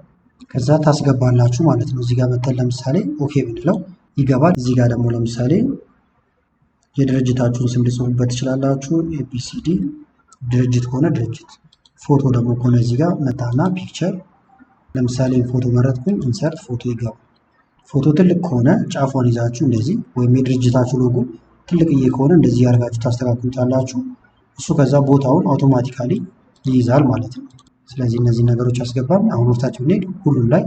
ከዛ ታስገባላችሁ ማለት ነው። እዚህ ጋር መተን ለምሳሌ ኦኬ ብንለው ይገባል። እዚህ ጋር ደግሞ ለምሳሌ የድርጅታችሁን ስም ልጽፉበት ትችላላችሁ። ኤቢሲዲ ድርጅት ከሆነ ድርጅት፣ ፎቶ ደግሞ ከሆነ እዚህ ጋር መጣና ፒክቸር፣ ለምሳሌ ፎቶ መረጥኩኝ፣ ኢንሰርት ፎቶ ይገባል። ፎቶ ትልቅ ከሆነ ጫፏን ይዛችሁ እንደዚህ ወይም የድርጅታችሁ ሎጎ ትልቅዬ ከሆነ እንደዚህ ያደርጋችሁ ታስተካክሉታላችሁ። እሱ ከዛ ቦታውን አውቶማቲካሊ ይይዛል ማለት ነው። ስለዚህ እነዚህ ነገሮች አስገባን። አሁን ወርታችሁ ብንሄድ ሁሉም ላይ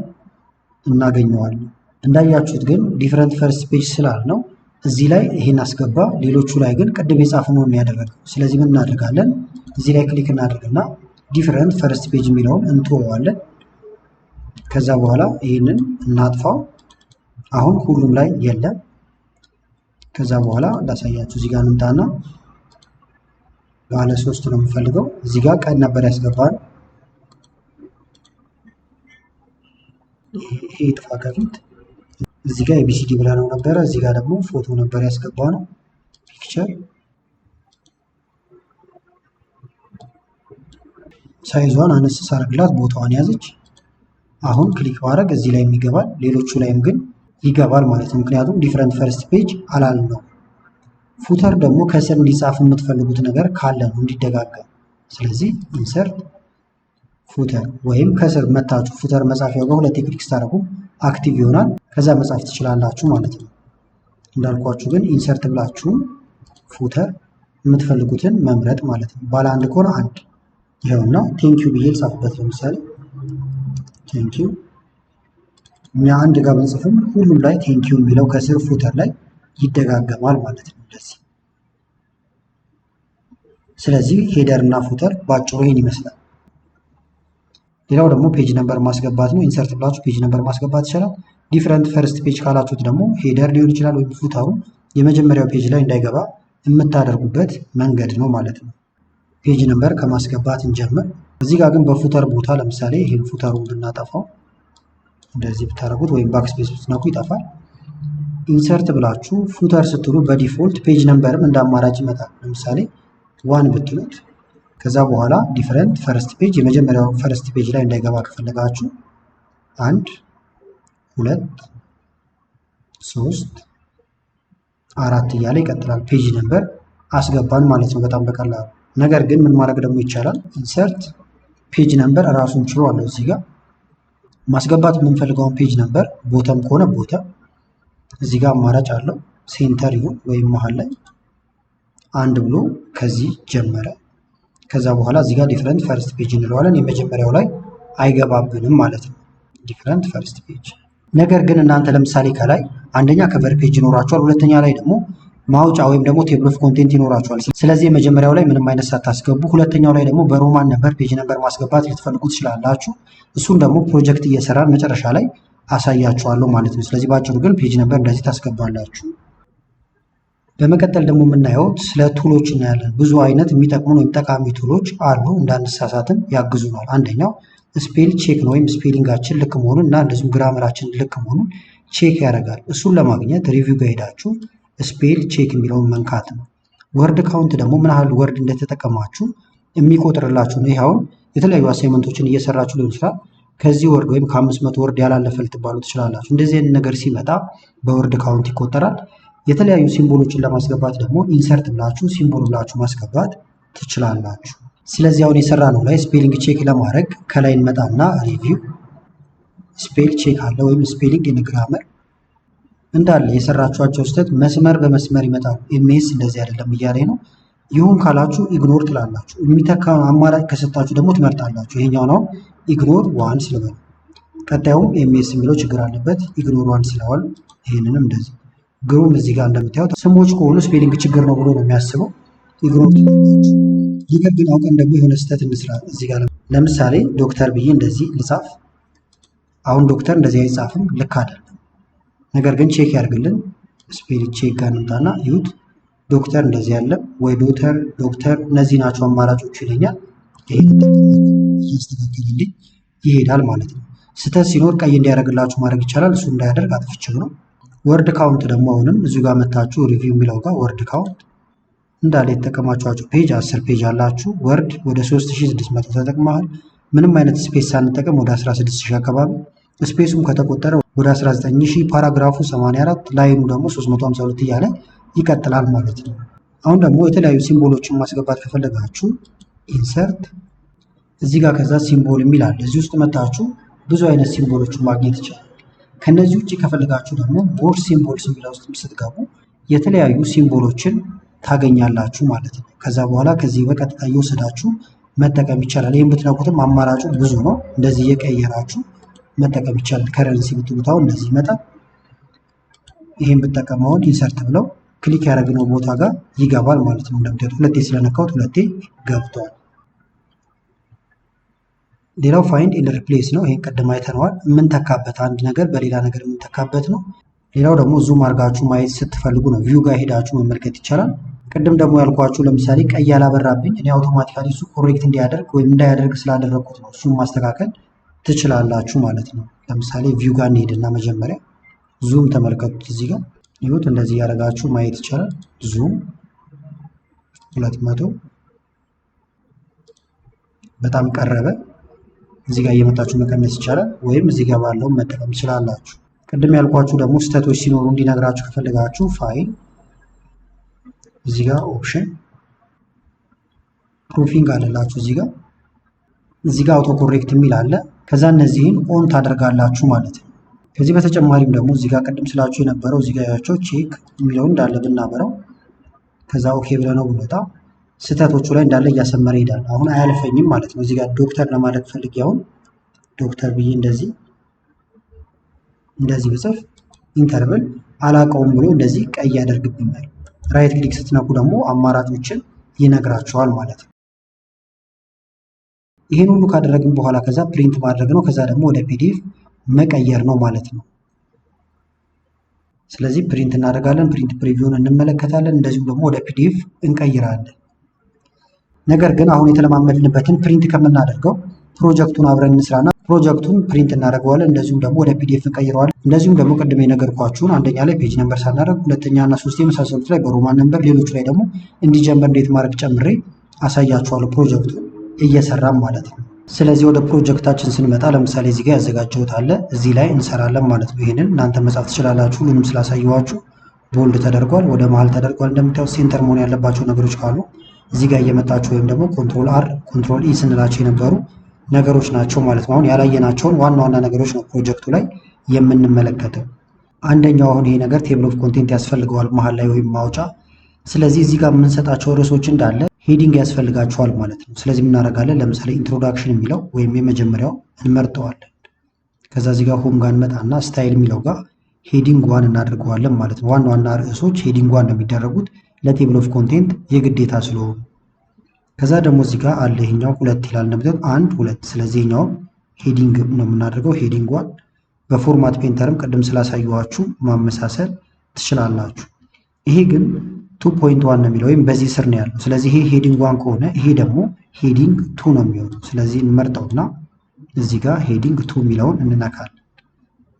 እናገኘዋለን። እንዳያችሁት ግን ዲፈረንት ፈርስት ፔጅ ስላልነው እዚህ ላይ ይሄን አስገባ፣ ሌሎቹ ላይ ግን ቅድም የጻፍነው የሚያደርገው። ስለዚህ ምን እናደርጋለን? እዚህ ላይ ክሊክ እናደርግና ዲፈረንት ፈርስት ፔጅ የሚለውን እንተወዋለን። ከዛ በኋላ ይህንን እናጥፋው። አሁን ሁሉም ላይ የለም። ከዛ በኋላ እንዳሳያችሁ እዚህ ጋር እንምጣና ባለ 3 ነው የምፈልገው። እዚህ ጋር ቀን ነበር ያስገባል። ይሄ ጥፋ ከፊት እዚህ ጋር ኤቢሲዲ ብለነው ነበረ። እዚህ ጋር ደግሞ ፎቶ ነበር ያስገባ ነው ፒክቸር። ሳይዟን አነስ ሳርግላት ቦታዋን ያዘች። አሁን ክሊክ ማድረግ እዚህ ላይ ይገባል፣ ሌሎቹ ላይም ግን ይገባል ማለት ነው። ምክንያቱም ዲፈረንት ፈርስት ፔጅ አላልነው። ፉተር ደግሞ ከስር እንዲጻፍ የምትፈልጉት ነገር ካለ ነው እንዲደጋገም። ስለዚህ ኢንሰርት ፉተር ወይም ከስር መታችሁ ፉተር መጻፊያው ጋር 2 ክሊክ ስታደርጉ አክቲቭ ይሆናል። ከዛ መጻፍ ትችላላችሁ ማለት ነው። እንዳልኳችሁ ግን ኢንሰርት ብላችሁ ፉተር የምትፈልጉትን መምረጥ ማለት ነው። ባለ 1 ከሆነ 1 ይኸውና ቴንኪው ብዬ ልጻፍበት። ለምሳሌ ቴንኪው እኛ 1 ጋር ብንጽፍም ሁሉም ላይ ቴንኪው የሚለው ከስር ፉተር ላይ ይደጋገማል ማለት ነው እንደዚህ። ስለዚህ ሄደር እና ፉተር ባጭሩ ይሄን ይመስላል። ሌላው ደግሞ ፔጅ ነምበር ማስገባት ነው። ኢንሰርት ብላችሁ ፔጅ ነምበር ማስገባት ይችላል። ዲፈረንት ፈርስት ፔጅ ካላችሁት ደግሞ ሄደር ሊሆን ይችላል ወይም ፉተሩ የመጀመሪያው ፔጅ ላይ እንዳይገባ የምታደርጉበት መንገድ ነው ማለት ነው። ፔጅ ነምበር ከማስገባት እንጀምር። እዚህ ጋር ግን በፉተር ቦታ ለምሳሌ ይሄን ፉተሩን ብናጠፋው እንደዚህ ብታደርጉት ወይም ባክስፔስ ብትነኩ ይጠፋል። ኢንሰርት ብላችሁ ፉተር ስትሉ በዲፎልት ፔጅ ነምበርም እንደ አማራጭ ይመጣል። ለምሳሌ 1 ብትሉት ከዛ በኋላ ዲፈረንት ፈርስት ፔጅ የመጀመሪያው ፈርስት ፔጅ ላይ እንዳይገባ ከፈለጋችሁ 1 2 3 4 እያለ ይቀጥላል። ፔጅ ነምበር አስገባን ማለት ነው በጣም በቀላሉ። ነገር ግን ምን ማድረግ ደግሞ ይቻላል? ኢንሰርት ፔጅ ነምበር ራሱን ችሎ አለው። እዚህ ጋር ማስገባት የምንፈልገውን ፔጅ ነምበር ቦተም ከሆነ ቦተም እዚህ ጋር አማራጭ አለው። ሴንተር ይሁን ወይም መሀል ላይ 1 ብሎ ከዚህ ጀመረ። ከዛ በኋላ እዚህ ጋር ዲፈረንት ፈርስት ፔጅ እንለዋለን። የመጀመሪያው ላይ አይገባብንም ማለት ነው ዲፈረንት ፈርስት ፔጅ። ነገር ግን እናንተ ለምሳሌ ከላይ አንደኛ ከቨር ፔጅ ይኖራችኋል፣ ሁለተኛ ላይ ደግሞ ማውጫ ወይም ደግሞ ቴብል ኦፍ ኮንቴንት ይኖራችኋል። ስለዚህ የመጀመሪያው ላይ ምንም አይነት ሳታስገቡ ሁለተኛው ላይ ደግሞ በሮማን ነበር ፔጅ ነበር ማስገባት ልትፈልጉ ትችላላችሁ። እሱን ደግሞ ፕሮጀክት እየሰራን መጨረሻ ላይ አሳያችኋለሁ ማለት ነው። ስለዚህ ባጭሩ ግን ፔጅ ነበር እንደዚህ ታስገባላችሁ። በመቀጠል ደግሞ የምናየው ስለ ቱሎች እናያለን። ብዙ አይነት የሚጠቅሙን ወይም ጠቃሚ ቱሎች አሉ፣ እንዳንሳሳትም ያግዙናል። አንደኛው ስፔል ቼክ ነው፣ ወይም ስፔሊንጋችን ልክ መሆኑን እና እንደዚሁም ግራመራችን ልክ መሆኑን ቼክ ያደርጋል። እሱን ለማግኘት ሪቪው ጋር ሄዳችሁ ስፔል ቼክ የሚለውን መንካት ነው። ወርድ ካውንት ደግሞ ምን ያህል ወርድ እንደተጠቀማችሁ የሚቆጥርላችሁ ነው። ይኸውን የተለያዩ አሳይመንቶችን እየሰራችሁ ሊሆን ይችላል። ከዚህ ወርድ ወይም ከ500 ወርድ ያላለፈ ልትባሉ ትችላላችሁ። እንደዚህ አይነት ነገር ሲመጣ በወርድ ካውንት ይቆጠራል። የተለያዩ ሲምቦሎችን ለማስገባት ደግሞ ኢንሰርት ብላችሁ ሲምቦል ብላችሁ ማስገባት ትችላላችሁ። ስለዚህ አሁን የሰራነው ላይ ስፔሊንግ ቼክ ለማድረግ ከላይ እንመጣና ሪቪው ስፔል ቼክ አለ ወይም ስፔሊንግ ኢን ግራመር እንዳለ የሰራችኋቸው ስህተት መስመር በመስመር ይመጣሉ። ኤምኤስ እንደዚህ አይደለም እያለ ነው። ይሁን ካላችሁ ኢግኖር ትላላችሁ። የሚተካ አማራጭ ከሰጣችሁ ደግሞ ትመርጣላችሁ። ይሄኛው ነው ኢግኖር ዋን ስለበሉ። ቀጣዩም ኤምኤስ የሚለው ችግር አለበት ኢግኖር ዋን ስለዋል። ይሄንንም እንደዚህ ግሩም እዚህ ጋር እንደምታዩት ስሞች ከሆኑ ስፔሊንግ ችግር ነው ብሎ ነው የሚያስበው ኢግኖር። ነገር ግን አውቀን ደግሞ የሆነ ስህተት እንስራ። እዚህ ጋር ለምሳሌ ዶክተር ብዬ እንደዚህ ልጻፍ። አሁን ዶክተር እንደዚህ አይጻፍም፣ ልክ አይደለም። ነገር ግን ቼክ ያድርግልን። ስፔሊንግ ቼክ ጋር እንምጣና ይሁት ዶክተር እንደዚህ ያለ ወይ ዶክተር እነዚህ ናቸው አማራጮቹ ይለኛል። ይሄን እያስተካከለልኝ ይሄዳል ማለት ነው። ስህተት ሲኖር ቀይ እንዲያደርግላችሁ ማድረግ ይቻላል። እሱ እንዳያደርግ አጥፍቼው ነው። ወርድ ካውንት ደግሞ አሁንም እዚሁ ጋር መታችሁ ሪቪው የሚለው ጋር ወርድ ካውንት እንዳለ የተጠቀማችኋቸው ፔጅ 10 ፔጅ አላችሁ። ወርድ ወደ 3600 ተጠቅመዋል። ምንም አይነት ስፔስ ሳንጠቀም ወደ 16000 አካባቢ፣ ስፔሱም ከተቆጠረ ወደ 19000፣ ፓራግራፉ 84፣ ላይኑ ደግሞ 352 እያለ ይቀጥላል ማለት ነው። አሁን ደግሞ የተለያዩ ሲምቦሎችን ማስገባት ከፈለጋችሁ ኢንሰርት እዚህ ጋር ከዛ ሲምቦል የሚል አለ። እዚህ ውስጥ መታችሁ ብዙ አይነት ሲምቦሎችን ማግኘት ይቻላል። ከነዚህ ውጭ ከፈለጋችሁ ደግሞ ሞር ሲምቦልስ የሚለው ውስጥ ስትገቡ የተለያዩ ሲምቦሎችን ታገኛላችሁ ማለት ነው። ከዛ በኋላ ከዚህ በቀጥታ እየወሰዳችሁ መጠቀም ይቻላል። ይህም ብትነኩትም አማራጩ ብዙ ነው። እንደዚህ እየቀየራችሁ መጠቀም ይቻላል። ከረንሲ ብትሉት አሁን እንደዚህ ይመጣል። ይህም ብጠቀመውን ኢንሰርት ብለው ክሊክ ያደረግነው ቦታ ጋር ይገባል ማለት ነው። እንደምታዩት ሁለቴ ስለነካሁት ሁለቴ ገብቷል። ሌላው ፋይንድ ኤንድ ሪፕሌስ ነው። ይሄን ቀድም አይተነዋል። የምንተካበት አንድ ነገር በሌላ ነገር የምንተካበት ነው። ሌላው ደግሞ ዙም አድርጋችሁ ማየት ስትፈልጉ ነው ቪው ጋር ሄዳችሁ መመልከት ይቻላል። ቅድም ደግሞ ያልኳችሁ ለምሳሌ ቀይ ያላበራብኝ እኔ አውቶማቲካሊ እሱ ኮሬክት እንዲያደርግ ወይም እንዳያደርግ ስላደረግኩት ነው። እሱን ማስተካከል ትችላላችሁ ማለት ነው። ለምሳሌ ቪው ጋር እንሄድና መጀመሪያ ዙም ተመልከቱት። እዚህ ጋር ይሁት እንደዚህ ያደረጋችሁ ማየት ይቻላል። ዙም 200 በጣም ቀረበ። እዚህ ጋር እየመጣችሁ መቀነስ ይቻላል፣ ወይም እዚህ ጋር ባለው መጠቀም ትችላላችሁ። ቅድም ያልኳችሁ ደግሞ ስህተቶች ሲኖሩ እንዲነግራችሁ ከፈለጋችሁ ፋይል እዚህ ጋር ኦፕሽን ፕሩፊንግ አለላችሁ። እዚህ ጋር አውቶ ኮሬክት የሚል አለ። ከዛ እነዚህን ኦን ታደርጋላችሁ ማለት ነው። ከዚህ በተጨማሪም ደግሞ እዚህ ጋር ቅድም ስላችሁ የነበረው እዚህ ጋር ያቸው ቼክ የሚለውን እንዳለ ብናበረው ከዛ ኦኬ ብለነው ብንወጣ ስህተቶቹ ላይ እንዳለ እያሰመረ ይሄዳል። አሁን አያልፈኝም ማለት ነው። እዚህ ጋር ዶክተር ለማለት ፈልጌ አሁን ዶክተር ብዬ እንደዚህ ብጽፍ ኢንተርቭል አላቀውም ብሎ እንደዚህ ቀይ ያደርግብኛል። ራይት ክሊክ ስትነኩ ደግሞ አማራጮችን ይነግራቸዋል ማለት ነው። ይሄን ሁሉ ካደረግን በኋላ ከዛ ፕሪንት ማድረግ ነው። ከዛ ደግሞ ወደ ፒዲኤፍ መቀየር ነው ማለት ነው። ስለዚህ ፕሪንት እናደርጋለን። ፕሪንት ፕሪቪውን እንመለከታለን። እንደዚሁም ደግሞ ወደ ፒዲኤፍ እንቀይራለን። ነገር ግን አሁን የተለማመድንበትን ፕሪንት ከምናደርገው ፕሮጀክቱን አብረን እንስራና ፕሮጀክቱን ፕሪንት እናደርገዋለን። እንደዚሁም ደግሞ ወደ ፒዲኤፍ እንቀይረዋለን። እንደዚሁም ደግሞ ቅድም የነገርኳችሁን አንደኛ ላይ ፔጅ ነምበር ሳናደርግ ሁለተኛ እና ሶስት የመሳሰሉት ላይ በሮማን ነምበር፣ ሌሎቹ ላይ ደግሞ እንዲጀምር እንዴት ማድረግ ጨምሬ አሳያችኋለሁ። ፕሮጀክቱን እየሰራም ማለት ነው። ስለዚህ ወደ ፕሮጀክታችን ስንመጣ ለምሳሌ እዚህ ጋር ያዘጋጀሁት አለ፣ እዚህ ላይ እንሰራለን ማለት ነው። ይሄንን እናንተ መጻፍ ትችላላችሁ። ሁሉንም ስላሳየኋችሁ ቦልድ ተደርጓል፣ ወደ መሀል ተደርጓል። እንደምታዩት ሴንተር መሆን ያለባቸው ነገሮች ካሉ እዚህ ጋር እየመጣችሁ ወይም ደግሞ ኮንትሮል አር ኮንትሮል ኢ ስንላቸው የነበሩ ነገሮች ናቸው ማለት ነው። አሁን ያላየናቸውን ዋና ዋና ነገሮች ነው ፕሮጀክቱ ላይ የምንመለከተው። አንደኛው አሁን ይሄ ነገር ቴብል ኦፍ ኮንቴንት ያስፈልገዋል መሀል ላይ ወይም ማውጫ። ስለዚህ እዚህ ጋር የምንሰጣቸው ርዕሶች እንዳለ ሄዲንግ ያስፈልጋቸዋል ማለት ነው። ስለዚህ የምናደርጋለን ለምሳሌ ኢንትሮዳክሽን የሚለው ወይም የመጀመሪያው እንመርጠዋለን። ከዛ እዚህ ጋር ሆም ጋር እንመጣና ስታይል የሚለው ጋር ሄዲንግ ዋን እናደርገዋለን ማለት ነው። ዋና ዋና ርዕሶች ሄዲንግ ዋን ነው የሚደረጉት ለቴብል ኦፍ ኮንቴንት የግዴታ ስለሆኑ። ከዛ ደግሞ እዚህ ጋር አለ ይሄኛው ሁለት ይላል እንደምታዩት 1 2። ስለዚህ ይሄኛው ሄዲንግ ነው የምናደርገው ሄዲንግ ዋን። በፎርማት ፔንተርም ቅድም ስላሳየኋችሁ ማመሳሰል ትችላላችሁ። ይሄ ግን 2.1 ነው የሚለው ወይም በዚህ ስር ነው ያለው። ስለዚህ ይሄ ሄዲንግ ዋን ከሆነ ይሄ ደግሞ ሄዲንግ 2 ነው የሚሆነው። ስለዚህ እንመርጠውና እዚህ ጋር ሄዲንግ 2 የሚለውን እንነካለን።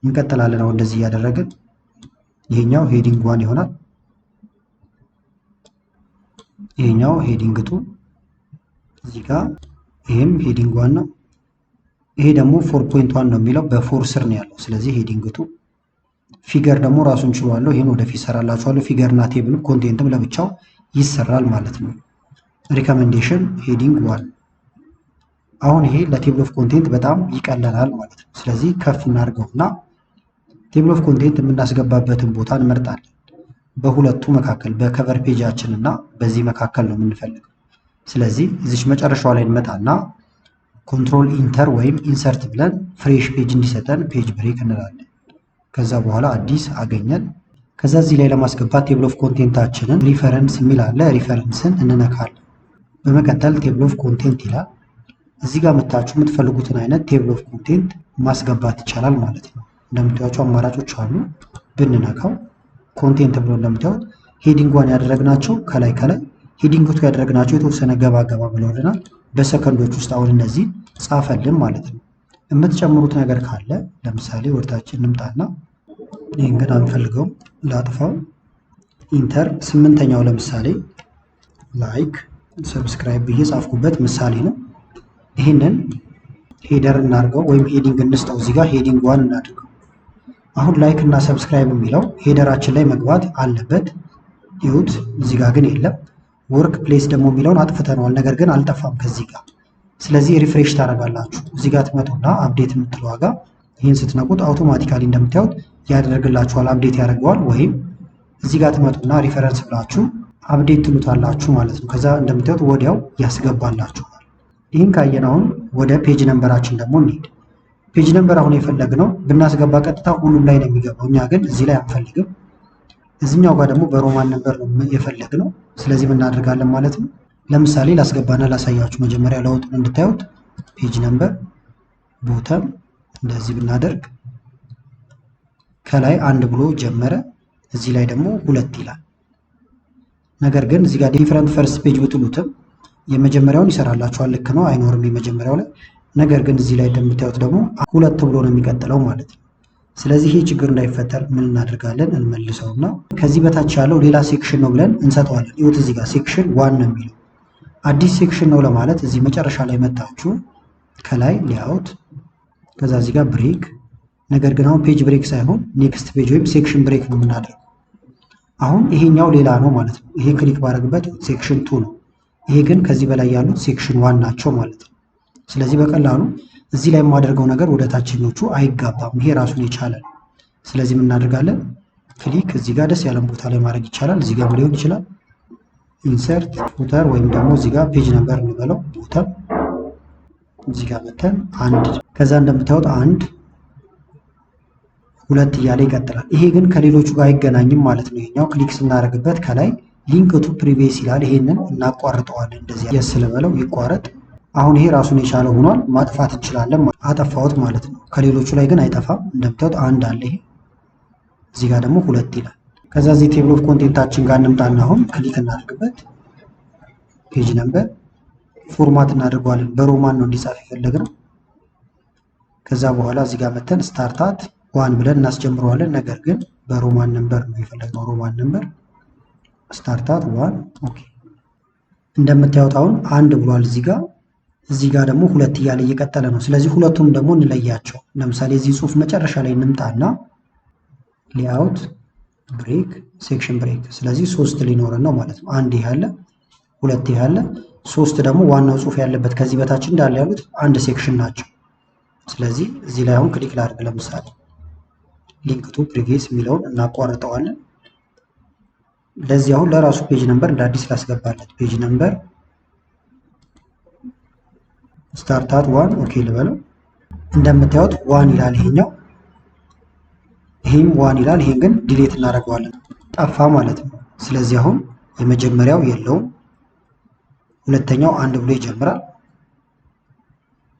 እንቀጥላለን። አሁን እንደዚህ እያደረግን ይሄኛው ሄዲንግ ዋን ይሆናል። ይሄኛው ሄዲንግ 2 እዚህ ጋር ይሄም ሄዲንግ ዋን ነው። ይሄ ደግሞ 4.1 ነው የሚለው በ4 ስር ነው ያለው። ስለዚህ ሄዲንግቱ ፊገር ደግሞ ራሱን ችሏለሁ። ይሄን ወደፊት ሰራላችኋለሁ። ፊገር እና ቴብል ኮንቴንትም ለብቻው ይሰራል ማለት ነው። ሪኮሜንዴሽን ሄዲንግ 1 አሁን ይሄ ለቴብል ኦፍ ኮንቴንት በጣም ይቀለናል ማለት ነው። ስለዚህ ከፍ እናድርገውና ቴብል ኦፍ ኮንቴንት የምናስገባበትን ቦታ እንመርጣለን። በሁለቱ መካከል በከቨር ፔጃችን እና በዚህ መካከል ነው የምንፈልገው። ስለዚህ እዚች መጨረሻዋ ላይ እንመጣና ኮንትሮል ኢንተር ወይም ኢንሰርት ብለን ፍሬሽ ፔጅ እንዲሰጠን ፔጅ ብሬክ እንላለን። ከዛ በኋላ አዲስ አገኘን። ከዛ እዚህ ላይ ለማስገባት ቴብል ኦፍ ኮንቴንታችንን ሪፈረንስ የሚል አለ። ሪፈረንስን እንነካለን። በመቀጠል ቴብል ኦፍ ኮንቴንት ይላል። እዚህ ጋር መታችሁ የምትፈልጉትን አይነት ቴብል ኦፍ ኮንቴንት ማስገባት ይቻላል ማለት ነው። እንደምታዩቸው አማራጮች አሉ። ብንነካው ኮንቴንት ብሎ እንደምታዩት ሄዲንጓን ያደረግናቸው ከላይ ሄዲንግቱ ያደረግናቸው የተወሰነ ገባ ገባ ብለውልናል። በሰከንዶች ውስጥ አሁን እነዚህ ጻፈልን ማለት ነው። የምትጨምሩት ነገር ካለ ለምሳሌ ወደታችን እንምጣና ይህን ግን አንፈልገውም ላጥፋው። ኢንተር 8ኛው ለምሳሌ ላይክ ሰብስክራይብ ብዬ ጻፍኩበት ምሳሌ ነው። ይህንን ሄደር እናድርገው ወይም ሄዲንግ እንስጠው። እዚህ ጋር ሄዲንግ 1 እናድርገው። አሁን ላይክ እና ሰብስክራይብ የሚለው ሄደራችን ላይ መግባት አለበት። ይሁት እዚህ ጋር ግን የለም። ወርክ ፕሌስ ደግሞ የሚለውን አጥፍተነዋል፣ ነገር ግን አልጠፋም ከዚህ ጋር። ስለዚህ ሪፍሬሽ ታደርጋላችሁ። እዚህ ጋር ትመጡና አፕዴት የምትለው ዋጋ ይህን ስትነቁት አውቶማቲካሊ እንደምታዩት ያደርግላችኋል፣ አፕዴት ያደርገዋል። ወይም እዚህ ጋር ትመጡና ሪፈረንስ ብላችሁ አፕዴት ትሉታላችሁ ማለት ነው። ከዛ እንደምታዩት ወዲያው ያስገባላችኋል። ይህን ካየን አሁን ወደ ፔጅ ነምበራችን ደግሞ እንሄድ። ፔጅ ነምበር አሁን የፈለግነው ብናስገባ ቀጥታ ሁሉም ላይ ነው የሚገባው። እኛ ግን እዚህ ላይ አንፈልግም። እዚህኛው ጋር ደግሞ በሮማን ነምበር ነው የፈለግነው። ስለዚህ ምን እናደርጋለን ማለት ነው። ለምሳሌ ላስገባና ላሳያችሁ። መጀመሪያ ለውጡን እንድታዩት ፔጅ ነምበር ቦተም እንደዚህ ብናደርግ ከላይ 1 ብሎ ጀመረ፣ እዚህ ላይ ደግሞ 2 ይላል። ነገር ግን እዚህ ጋር ዲፈረንት ፈርስት ፔጅ ብትሉትም የመጀመሪያውን ይሰራላችኋል። ልክ ነው፣ አይኖርም የመጀመሪያው ላይ። ነገር ግን እዚህ ላይ እንደምታዩት ደግሞ 2 ብሎ ነው የሚቀጥለው ማለት ነው። ስለዚህ ይሄ ችግር እንዳይፈጠር ምን እናደርጋለን? እንመልሰውና ከዚህ በታች ያለው ሌላ ሴክሽን ነው ብለን እንሰጠዋለን። ይሁት እዚህ ጋር ሴክሽን 1 ነው የሚለው። አዲስ ሴክሽን ነው ለማለት እዚህ መጨረሻ ላይ መጣችሁ ከላይ ሌአውት፣ ከዛ እዚህ ጋር ብሬክ። ነገር ግን አሁን ፔጅ ብሬክ ሳይሆን ኔክስት ፔጅ ወይም ሴክሽን ብሬክ ነው የምናደርገው። አሁን ይሄኛው ሌላ ነው ማለት ነው። ይሄ ክሊክ ባደረግበት ሴክሽን 2 ነው። ይሄ ግን ከዚህ በላይ ያሉት ሴክሽን 1 ናቸው ማለት ነው። ስለዚህ በቀላሉ እዚህ ላይ የማደርገው ነገር ወደ ታችኞቹ አይጋባም። ይሄ ራሱን የቻለ ነው። ስለዚህ ምን እናደርጋለን? ክሊክ እዚህ ጋር ደስ ያለን ቦታ ላይ ማድረግ ይቻላል። እዚህ ጋር ሊሆን ይችላል። ኢንሰርት ፉተር ወይም ደግሞ እዚህ ጋር ፔጅ ነምበር እንበለው ቦተም። እዚህ ጋር መተን 1 ከዛ እንደምታዩት 1 2 እያለ ይቀጥላል። ይሄ ግን ከሌሎቹ ጋር አይገናኝም ማለት ነው። ይሄኛው ክሊክ ስናደርግበት ከላይ ሊንክ ቱ ፕሪቪየስ ይላል። ይሄንን እናቋርጠዋለን። እንደዚህ የስ ልበለው ይቋረጥ። አሁን ይሄ ራሱን የቻለ ሆኗል። ማጥፋት እንችላለን። አጠፋሁት ማለት ነው። ከሌሎቹ ላይ ግን አይጠፋም። እንደምታዩት 1 አለ። ይሄ እዚህ ጋር ደግሞ 2 ይላል። ከዛ እዚህ ቴብል ኦፍ ኮንቴንታችን ጋር እንምጣና አሁን ክሊክ እናደርግበት። ፔጅ ነምበር ፎርማት እናደርገዋለን። በሮማን ነው እንዲጻፍ የፈለግነው። ከዛ በኋላ እዚህ ጋር መተን ስታርታት 1 ብለን እናስጀምረዋለን። ነገር ግን በሮማን ነምበር ነው የፈለግነው። ሮማን ነምበር ስታርታት 1 ኦኬ። እንደምታዩት አሁን 1 ብሏል እዚህ ጋር ደግሞ 2 እያለ እየቀጠለ ነው። ስለዚህ ሁለቱም ደግሞ እንለያቸው። ለምሳሌ እዚህ ጽሁፍ መጨረሻ ላይ እንምጣና ሌአውት ብሬክ ሴክሽን ብሬክ። ስለዚህ 3 ሊኖረን ነው ማለት ነው። 1 ይሄ አለ፣ 2 ይሄ አለ፣ 3 ደግሞ ዋናው ጽሁፍ ያለበት ከዚህ በታች እንዳለ ያሉት አንድ ሴክሽን ናቸው። ስለዚህ እዚህ ላይ አሁን ክሊክ ላድርግ። ለምሳሌ ሊንክ ቱ ፕሪቪየስ የሚለውን እናቋርጠዋለን። ለዚህ አሁን ለራሱ ፔጅ ነምበር እንደ አዲስ ላስገባለት። ፔጅ ነምበር ስታርታት 1 ኦኬ ልበለው። እንደምታዩት 1 ይላል ይሄኛው፣ ይሄም 1 ይላል። ይሄን ግን ዲሌት እናደርገዋለን፣ ጠፋ ማለት ነው። ስለዚህ አሁን የመጀመሪያው የለውም፣ ሁለተኛው 1 ብሎ ይጀምራል፣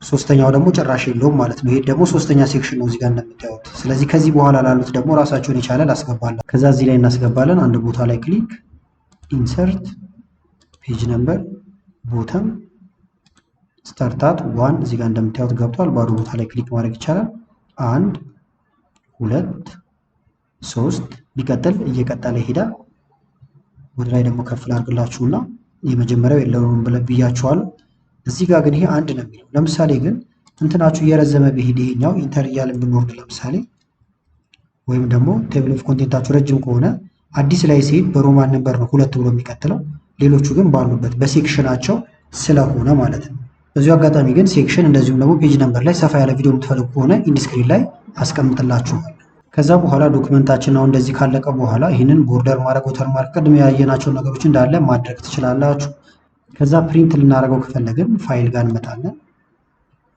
ሶስተኛው ደግሞ ጭራሽ የለውም ማለት ነው። ይሄ ደግሞ ሶስተኛ ሴክሽን ነው እዚህ ጋር እንደምታዩት። ስለዚህ ከዚህ በኋላ ላሉት ደግሞ ራሳቸውን የቻለ ላስገባለን። ከዛ እዚህ ላይ እናስገባለን። አንድ ቦታ ላይ ክሊክ ኢንሰርት ፔጅ ነምበር ቦተም ስታርታት 1 እዚህ ጋር እንደምታዩት ገብቷል። ባዶ ቦታ ላይ ክሊክ ማድረግ ይቻላል። 1 2 3 ቢቀጥል እየቀጠለ ይሄዳል። ወደ ላይ ደግሞ ከፍ ላድርግላችሁና የመጀመሪያው የለውም ብያችኋለሁ። እዚህ ጋር ግን ይሄ 1 ነው የሚለው። ለምሳሌ ግን እንትናችሁ እየረዘመ ቢሄድ ይሄኛው ኢንተር እያልን ብንወርድ ለምሳሌ ወይም ደግሞ ቴብል ኦፍ ኮንቴንታችሁ ረጅም ከሆነ አዲስ ላይ ሲሄድ በሮማን ነምበር ነው 2 ብሎ የሚቀጥለው። ሌሎቹ ግን ባሉበት በሴክሽናቸው ስለሆነ ማለት ነው። በዚሁ አጋጣሚ ግን ሴክሽን እንደዚሁም ደግሞ ፔጅ ነምበር ላይ ሰፋ ያለ ቪዲዮ የምትፈልጉ ከሆነ ኢንዲስክሪን ላይ አስቀምጥላችኋል። ከዛ በኋላ ዶክመንታችን አሁን እንደዚህ ካለቀ በኋላ ይህንን ቦርደር ማድረግ ወተር ማርክ ቅድም ያየናቸውን ነገሮች እንዳለ ማድረግ ትችላላችሁ። ከዛ ፕሪንት ልናደርገው ከፈለግን ፋይል ጋር እንመጣለን።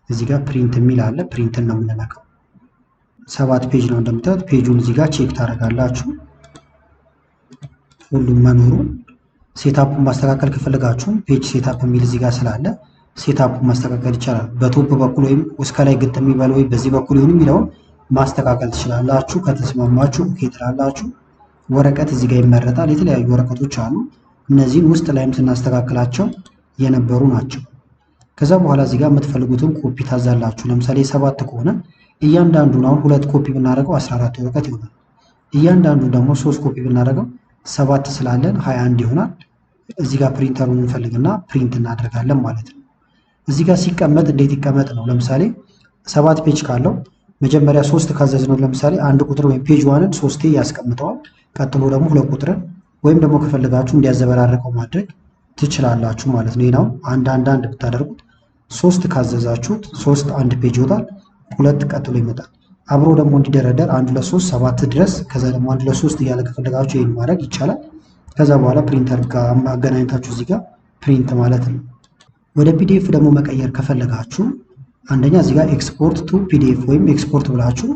እዚህ ጋር ፕሪንት የሚል አለ። ፕሪንትን ነው የምንነካው። 7 ፔጅ ነው እንደምታዩት። ፔጁን እዚህ ጋር ቼክ ታደርጋላችሁ ሁሉም መኖሩን። ሴታፑን ማስተካከል ከፈለጋችሁ ፔጅ ሴታፕ የሚል እዚህ ጋር ስላለ ሴታፑን ማስተካከል ይቻላል። በቶፕ በኩል ወይም እስከ ላይ ግጥም የሚባል ወይ በዚህ በኩል ይሁን የሚለውን ማስተካከል ትችላላችሁ። ከተስማማችሁ ኦኬ ትላላችሁ። ወረቀት እዚህ ጋር ይመረጣል። የተለያዩ ወረቀቶች አሉ። እነዚህን ውስጥ ላይም ስናስተካክላቸው የነበሩ ናቸው። ከዛ በኋላ እዚህ ጋር የምትፈልጉትን ኮፒ ታዛላችሁ። ለምሳሌ 7 ከሆነ እያንዳንዱን አሁን 2 ኮፒ ብናደርገው 14 ወረቀት ይሆናል። እያንዳንዱ ደግሞ 3 ኮፒ ብናደርገው 7 ስላለን 21 ይሆናል። እዚህ ጋር ፕሪንተሩን እንፈልግና ፕሪንት እናደርጋለን ማለት ነው። እዚህ ጋር ሲቀመጥ እንዴት ይቀመጥ ነው? ለምሳሌ 7 ፔጅ ካለው መጀመሪያ 3 ካዘዝነው ለምሳሌ አንድ ቁጥር ወይም ፔጅ ዋንን 3 ያስቀምጠዋል። ቀጥሎ ደግሞ 2 ቁጥርን ወይም ደግሞ ከፈለጋችሁ እንዲያዘበራረቀው ማድረግ ትችላላችሁ ማለት ነው። ይሄው አንድ ብታደርጉት 3 ካዘዛችሁት 3 አንድ ፔጅ ይወጣል። 2 ቀጥሎ ይመጣል። አብሮ ደግሞ እንዲደረደር 1 2 3 7 ድረስ ከዛ ደግሞ 1 2 3 እያለ ከፈለጋችሁ ይሄን ማድረግ ይቻላል። ከዛ በኋላ ፕሪንተር ጋር አገናኝታችሁ እዚህ ጋር ፕሪንት ማለት ነው። ወደ ፒዲኤፍ ደግሞ መቀየር ከፈለጋችሁ አንደኛ እዚህ ጋር ኤክስፖርት ቱ ፒዲኤፍ ወይም ኤክስፖርት ብላችሁ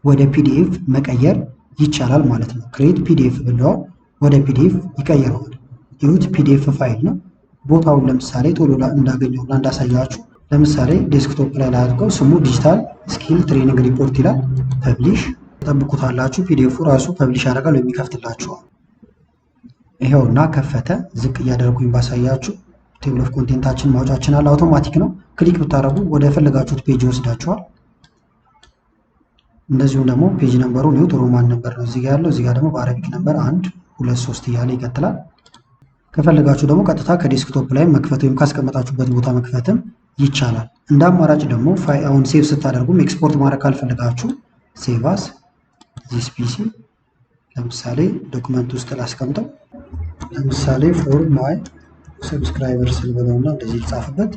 ወደ ፒዲኤፍ መቀየር ይቻላል ማለት ነው። ክሬት ፒዲኤፍ ብለው ወደ ፒዲኤፍ ይቀይረዋል። ይሁት ፒዲኤፍ ፋይል ነው። ቦታውን ለምሳሌ ቶሎ እንዳገኘውና እንዳሳያችሁ ለምሳሌ ዴስክቶፕ ላይ ላድርገው። ስሙ ዲጂታል ስኪል ትሬኒንግ ሪፖርት ይላል። ፐብሊሽ ጠብቁታላችሁ። ፒዲኤፉ ራሱ ፐብሊሽ ያደርጋል ወይም ይከፍትላችኋል። ይሄውና ከፈተ። ዝቅ እያደረጉኝ ባሳያችሁ ቴብል ኦፍ ኮንቴንታችን ማውጫችን አለ። አውቶማቲክ ነው። ክሊክ ብታደርጉ ወደ ፈለጋችሁት ፔጅ ይወስዳችኋል። እንደዚሁም ደግሞ ፔጅ ነምበሩ ኒው ሮማን ነምበር ነው እዚህ ጋር ያለው። እዚህ ጋር ደግሞ በአረቢክ ነምበር 1 2 3 እያለ ይቀጥላል። ከፈለጋችሁ ደግሞ ቀጥታ ከዴስክቶፕ ላይ መክፈት ወይም ካስቀመጣችሁበት ቦታ መክፈትም ይቻላል። እንደ አማራጭ ደግሞ ፋይሉን ሴቭ ስታደርጉም ኤክስፖርት ማድረግ ካልፈለጋችሁ ሴቭ አስ ዚስ ፒሲ ለምሳሌ ዶክመንት ውስጥ ላስቀምጠው። ለምሳሌ ፎር ማይ ሰብስክራይበርስ ብለውና እንደዚህ ይጻፍበት።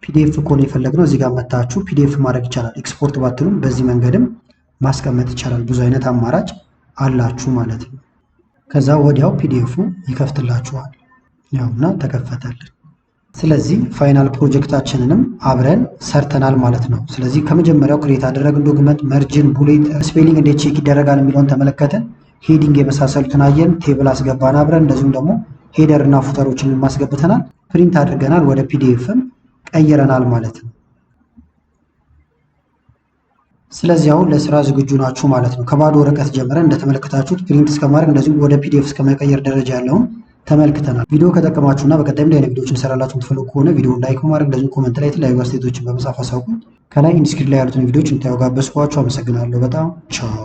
ፒዲኤፍ ኮን የፈለግነው እዚህ ጋር መታችሁ ፒዲኤፍ ማድረግ ይቻላል። ኤክስፖርት ባትሉም በዚህ መንገድም ማስቀመጥ ይቻላል። ብዙ አይነት አማራጭ አላችሁ ማለት ነው። ከዛ ወዲያው ፒዲኤፉ ይከፍትላችኋል። ያውና ተከፈተልን። ስለዚህ ፋይናል ፕሮጀክታችንንም አብረን ሰርተናል ማለት ነው። ስለዚህ ከመጀመሪያው ክሬት አደረግን ዶክመንት፣ መርጅን፣ ቡሌት፣ ስፔሊንግ እንዴት ቼክ ይደረጋል የሚለውን ተመለከተን። ሄዲንግ የመሳሰሉትን አየን። ቴብል አስገባን አብረን። እንደዚሁም ደግሞ ሄደር እና ፉተሮችን ማስገብተናል። ፕሪንት አድርገናል። ወደ ፒዲኤፍም ቀይረናል ማለት ነው። ስለዚህ አሁን ለስራ ዝግጁ ናችሁ ማለት ነው። ከባዶ ወረቀት ጀምረን እንደተመለከታችሁት ፕሪንት እስከማድረግ እንደዚሁም ወደ ፒዲኤፍ እስከመቀየር ደረጃ ያለውን ተመልክተናል። ቪዲዮ ከጠቀማችሁና በቀጣይም እንዲህ አይነት ቪዲዮዎችን እንሰራላችሁ የምትፈልጉ ከሆነ ቪዲዮ ላይክ በማድረግ እንደዚሁም ኮሜንት ላይ የተለያዩ አስተያየቶችን በመጻፍ አሳውቁን። ከላይ ኢንስክሪፕት ላይ ያሉትን ቪዲዮዎች እንታዩ ጋበዝኳችሁ። አመሰግናለሁ በጣም ቻው።